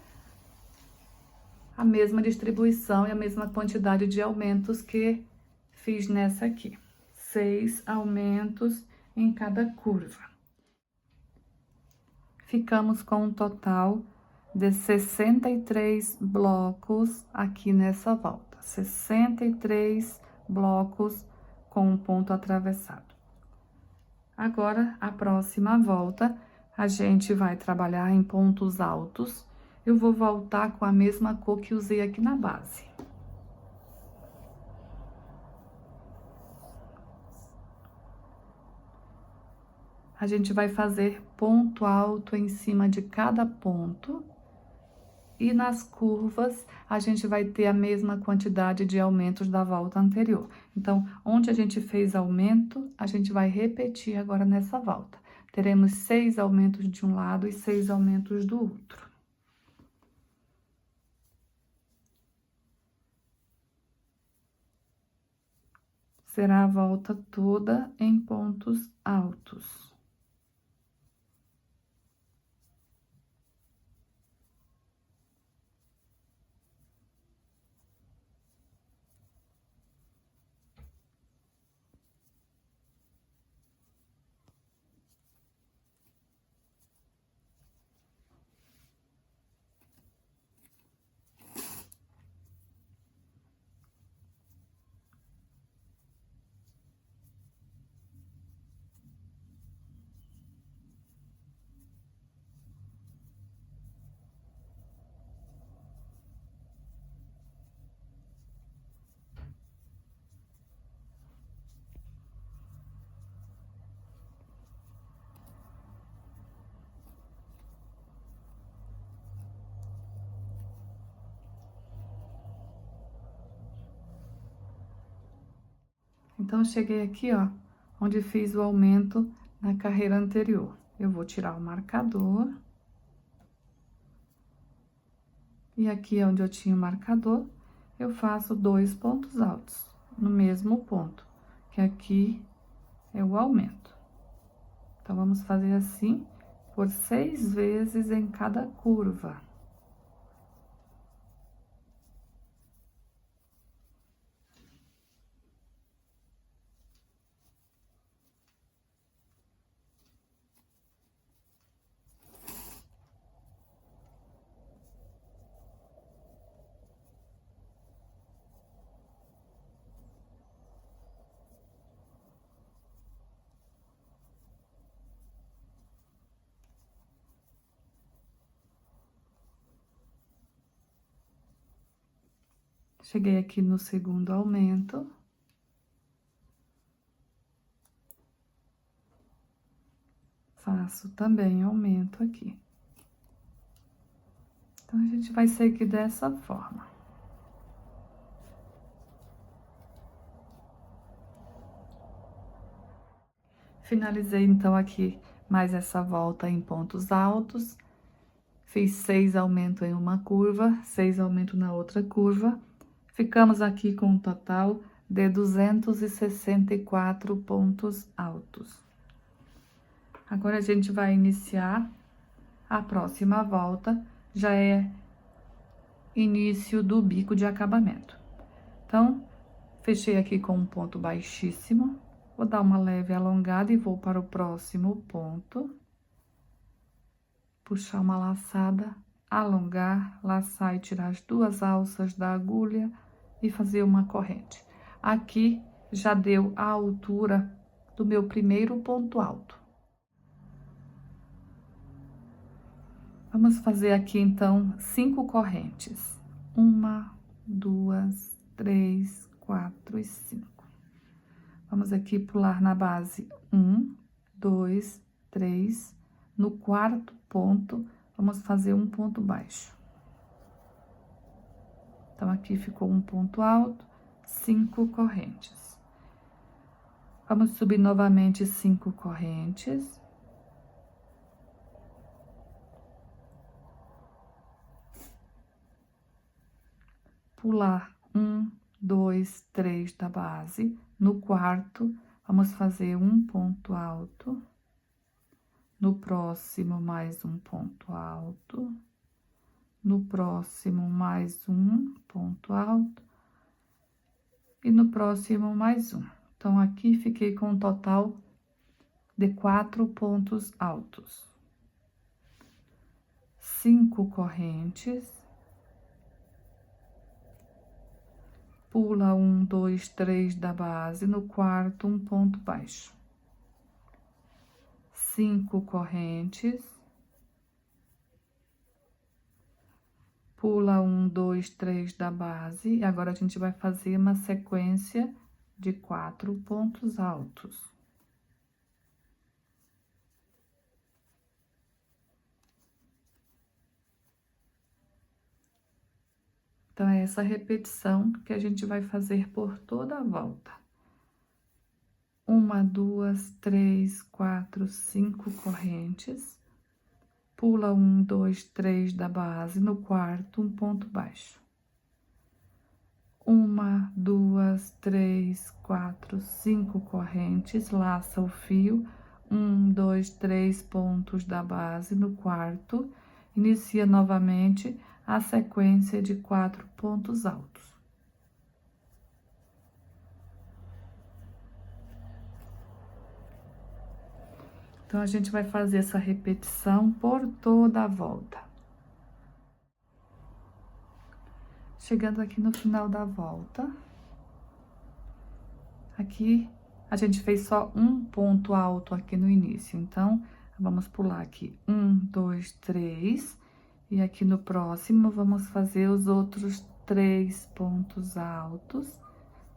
a mesma distribuição e a mesma quantidade de aumentos que fiz nessa aqui. 6 aumentos em cada curva. Ficamos com um total de 63 blocos aqui nessa volta. 63 blocos com um ponto atravessado. Agora, a próxima volta, a gente vai trabalhar em pontos altos. Eu vou voltar com a mesma cor que usei aqui na base. A gente vai fazer ponto alto em cima de cada ponto. E nas curvas, a gente vai ter a mesma quantidade de aumentos da volta anterior. Então, onde a gente fez aumento, a gente vai repetir agora nessa volta. Teremos 6 aumentos de um lado e 6 aumentos do outro. Será a volta toda em pontos altos. Então, cheguei aqui, ó, onde fiz o aumento na carreira anterior. Eu vou tirar o marcador. E aqui onde eu tinha o marcador, eu faço 2 pontos altos no mesmo ponto, que aqui é o aumento. Então, vamos fazer assim por 6 vezes em cada curva. Cheguei aqui no segundo aumento. Faço também aumento aqui. Então, a gente vai seguir dessa forma. Finalizei, então, aqui mais essa volta em pontos altos. Fiz 6 aumentos em uma curva, 6 aumentos na outra curva. Ficamos aqui com um total de 264 pontos altos. Agora, a gente vai iniciar a próxima volta, já é início do bico de acabamento. Então, fechei aqui com um ponto baixíssimo, vou dar uma leve alongada e vou para o próximo ponto. Puxar uma laçada, alongar, laçar e tirar as 2 alças da agulha e fazer uma corrente. Aqui já deu a altura do meu primeiro ponto alto. Vamos fazer aqui, então, 5 correntes. 1, 2, 3, 4 e 5. Vamos aqui pular na base 1, 2, 3. No quarto ponto, vamos fazer um ponto baixo. Então, aqui ficou um ponto alto, 5 correntes. Vamos subir novamente 5 correntes. Pular 1, 2, 3 da base. No quarto, vamos fazer um ponto alto. No próximo, mais um ponto alto. No próximo, mais um ponto alto. E no próximo, mais um. Então, aqui fiquei com um total de 4 pontos altos. 5 correntes. Pula 1, 2, 3 da base, no quarto, um ponto baixo. 5 correntes. Pula 1, 2, 3 da base, e agora a gente vai fazer uma sequência de 4 pontos altos. Então, é essa repetição que a gente vai fazer por toda a volta. 1, 2, 3, 4, 5 correntes. Pula 1, 2, 3 da base, no quarto, um ponto baixo. 1, 2, 3, 4, 5 correntes, laça o fio, 1, 2, 3 pontos da base no quarto, inicia novamente a sequência de 4 pontos altos. Então, a gente vai fazer essa repetição por toda a volta. Chegando aqui no final da volta, aqui a gente fez só um ponto alto aqui no início, então, vamos pular aqui 1, 2, 3, e aqui no próximo vamos fazer os outros 3 pontos altos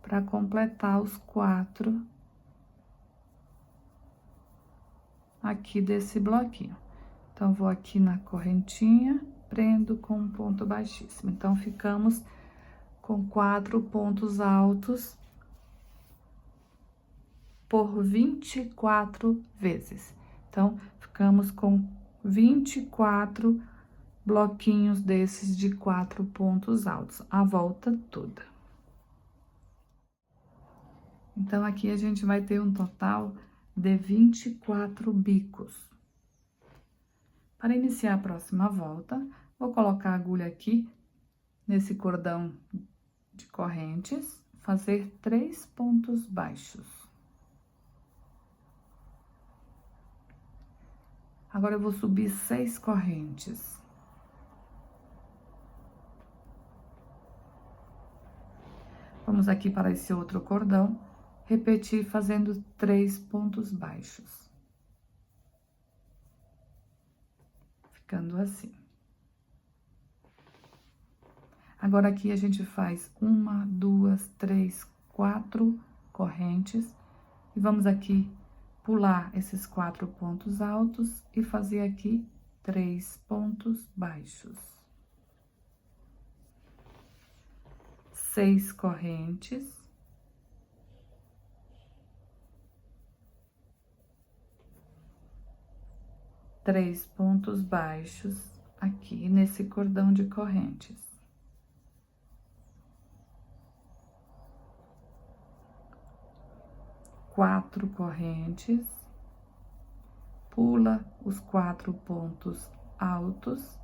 para completar os 4 aqui desse bloquinho. Então, vou aqui na correntinha, prendo com um ponto baixíssimo. Então, ficamos com 4 pontos altos por 24 vezes. Então, ficamos com 24 bloquinhos desses de 4 pontos altos, a volta toda. Então, aqui a gente vai ter um total de 24 bicos. Para iniciar a próxima volta, vou colocar a agulha aqui nesse cordão de correntes, fazer 3 pontos baixos. Agora, eu vou subir 6 correntes. Vamos aqui para esse outro cordão, repetir fazendo 3 pontos baixos. Ficando assim. Agora, aqui a gente faz 1, 2, 3, 4 correntes. E vamos aqui pular esses 4 pontos altos e fazer aqui 3 pontos baixos. 6 correntes. Três pontos baixos aqui nesse cordão de correntes. 4 correntes, pula os 4 pontos altos,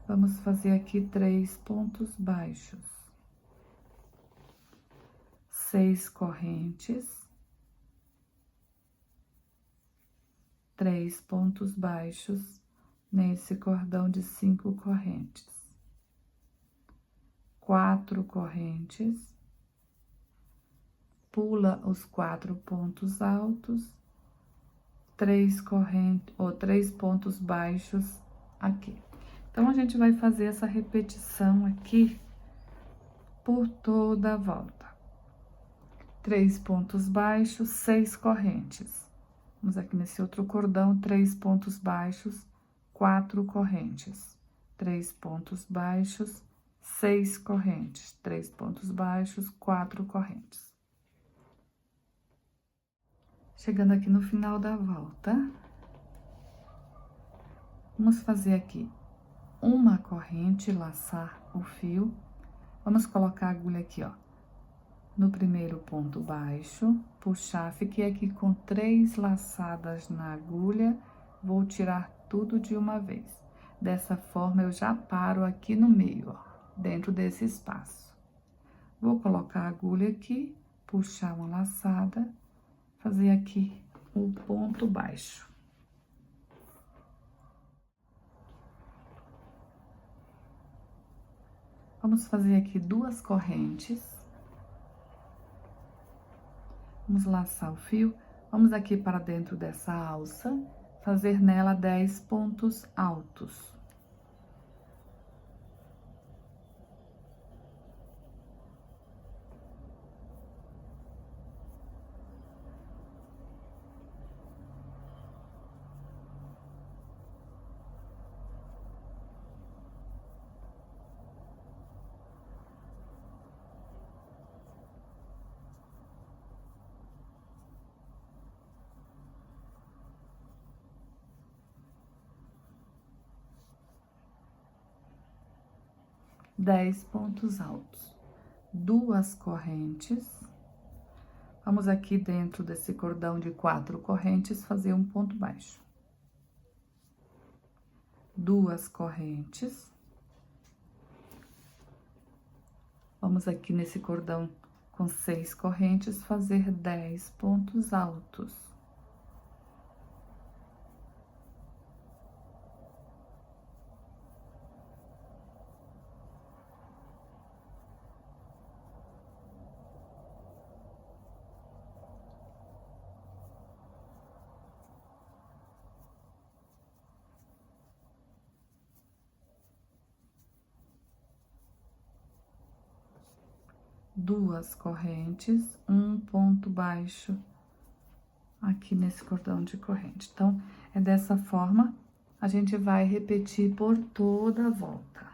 vamos fazer aqui 3 pontos baixos. 6 correntes. 3 pontos baixos nesse cordão de 5 correntes. 4 correntes, pula os 4 pontos altos, 3 correntes ou 3 pontos baixos aqui. Então, a gente vai fazer essa repetição aqui por toda a volta. 3 pontos baixos, 6 correntes. Vamos aqui nesse outro cordão, 3 pontos baixos, 4 correntes. 3 pontos baixos, 6 correntes. 3 pontos baixos, 4 correntes. Chegando aqui no final da volta, vamos fazer aqui uma corrente, laçar o fio. Vamos colocar a agulha aqui, ó, no primeiro ponto baixo, puxar, fiquei aqui com 3 laçadas na agulha, vou tirar tudo de uma vez. Dessa forma, eu já paro aqui no meio, ó, dentro desse espaço. Vou colocar a agulha aqui, puxar uma laçada, fazer aqui um ponto baixo. Vamos fazer aqui 2 correntes. Vamos laçar o fio, vamos aqui para dentro dessa alça, fazer nela 10 pontos altos. Dez pontos altos, 2 correntes. Vamos aqui dentro desse cordão de 4 correntes fazer um ponto baixo. 2 correntes. Vamos aqui nesse cordão com 6 correntes fazer 10 pontos altos. Duas correntes, um ponto baixo aqui nesse cordão de corrente. Então, é dessa forma, a gente vai repetir por toda a volta.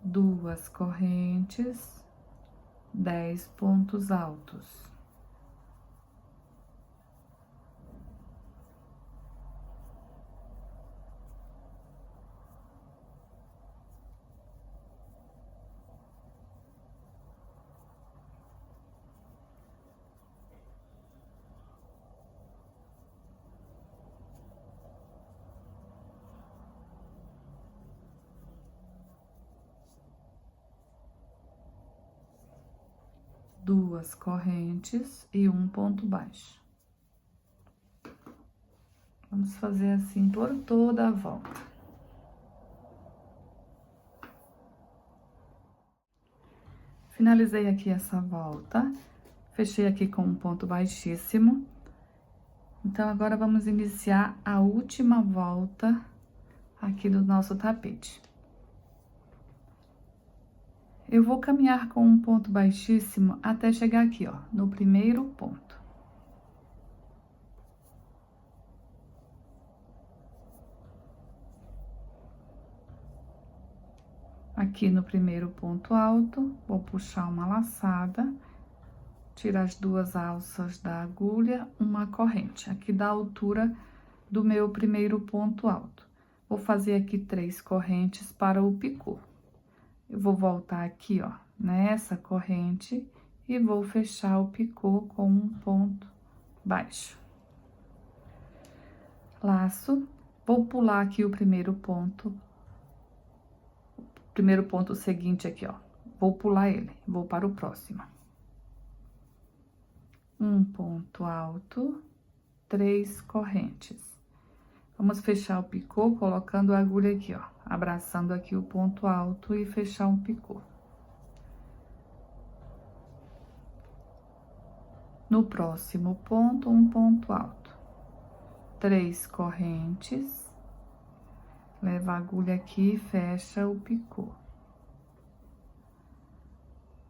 2 correntes, 10 pontos altos. Duas correntes e um ponto baixo. Vamos fazer assim por toda a volta. Finalizei aqui essa volta, fechei aqui com um ponto baixíssimo. Então, agora vamos iniciar a última volta aqui do nosso tapete. Eu vou caminhar com um ponto baixíssimo até chegar aqui, ó, no primeiro ponto. Aqui no primeiro ponto alto, vou puxar uma laçada, tirar as 2 alças da agulha, uma corrente, aqui da altura do meu primeiro ponto alto. Vou fazer aqui 3 correntes para o picô. Eu vou voltar aqui, ó, nessa corrente e vou fechar o picô com um ponto baixo. Laço, vou pular aqui o primeiro ponto seguinte aqui, ó. Vou pular ele, vou para o próximo. Um ponto alto, 3 correntes. Vamos fechar o picô colocando a agulha aqui, ó, abraçando aqui o ponto alto e fechar um picô. No próximo ponto, um ponto alto. 3 correntes, leva a agulha aqui e fecha o picô.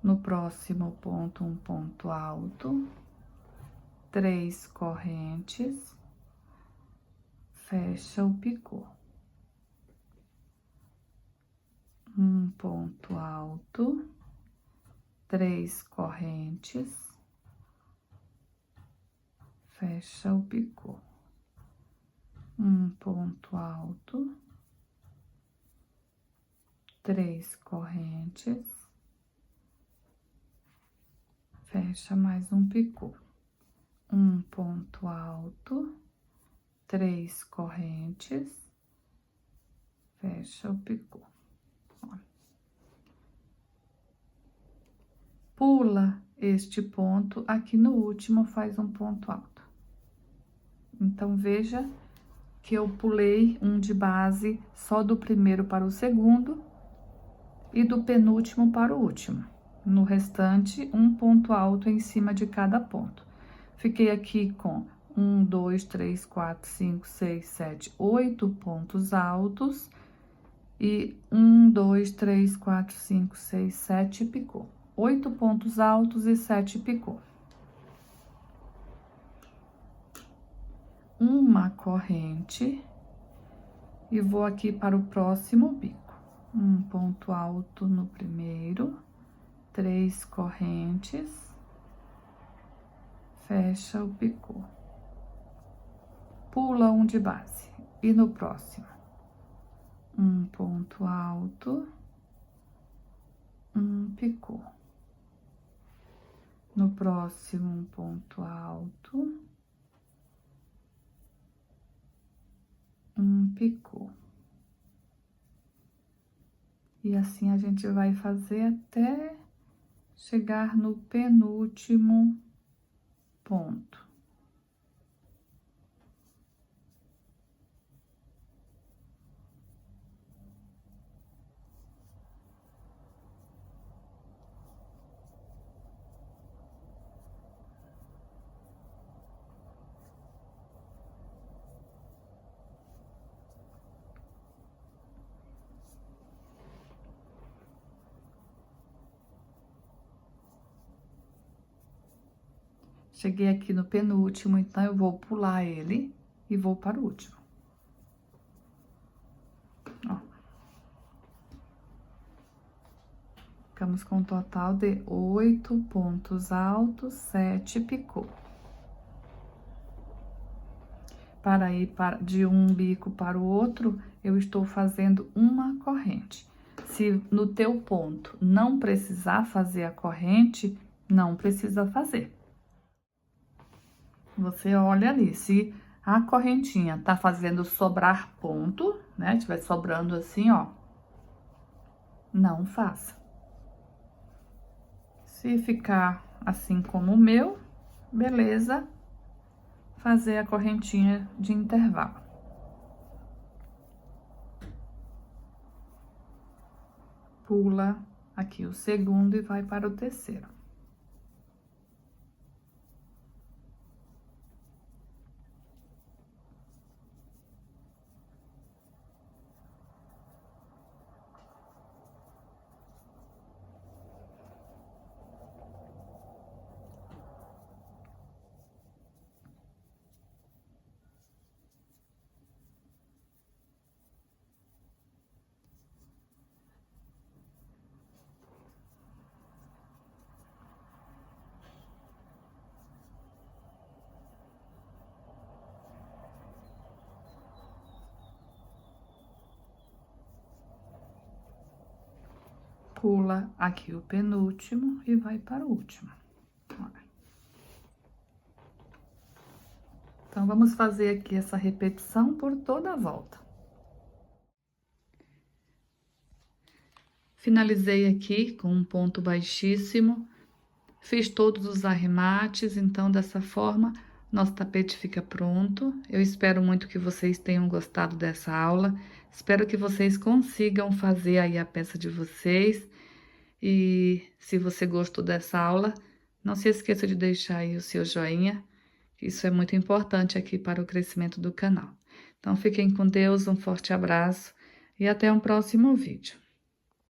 No próximo ponto, um ponto alto, 3 correntes, fecha o picô. Um ponto alto, 3 correntes, fecha o picô. Um ponto alto, 3 correntes, fecha mais um picô. Um ponto alto, 3 correntes, fecha o picô. Ó. Pula este ponto, aqui no último faz um ponto alto. Então, veja que eu pulei um de base só do primeiro para o segundo e do penúltimo para o último. No restante, um ponto alto em cima de cada ponto. Fiquei aqui com 1, 2, 3, 4, 5, 6, 7, 8 pontos altos e 1, 2, 3, 4, 5, 6, 7 picô. 8 pontos altos e 7 picô. Uma corrente e vou aqui para o próximo bico. Um ponto alto no primeiro, 3 correntes, fecha o picô. Pula um de base e no próximo, um ponto alto, um picô. No próximo, um ponto alto, um picô. E assim a gente vai fazer até chegar no penúltimo ponto. Cheguei aqui no penúltimo, então eu vou pular ele e vou para o último. Ó. Ficamos com um total de 8 pontos altos, 7 picô. Para ir de um bico para o outro, eu estou fazendo uma corrente. Se no teu ponto não precisar fazer a corrente, não precisa fazer. Você olha ali, se a correntinha tá fazendo sobrar ponto, né? Tiver sobrando assim, ó, não faça. Se ficar assim como o meu, beleza, fazer a correntinha de intervalo. Pula aqui o segundo e vai para o terceiro. Pula aqui o penúltimo e vai para o último. Então, vamos fazer aqui essa repetição por toda a volta. Finalizei aqui com um ponto baixíssimo, fiz todos os arremates, então, dessa forma, nosso tapete fica pronto. Eu espero muito que vocês tenham gostado dessa aula, espero que vocês consigam fazer aí a peça de vocês. E se você gostou dessa aula, não se esqueça de deixar aí o seu joinha, Isso é muito importante aqui para o crescimento do canal. Então, fiquem com Deus, um forte abraço e até um próximo vídeo.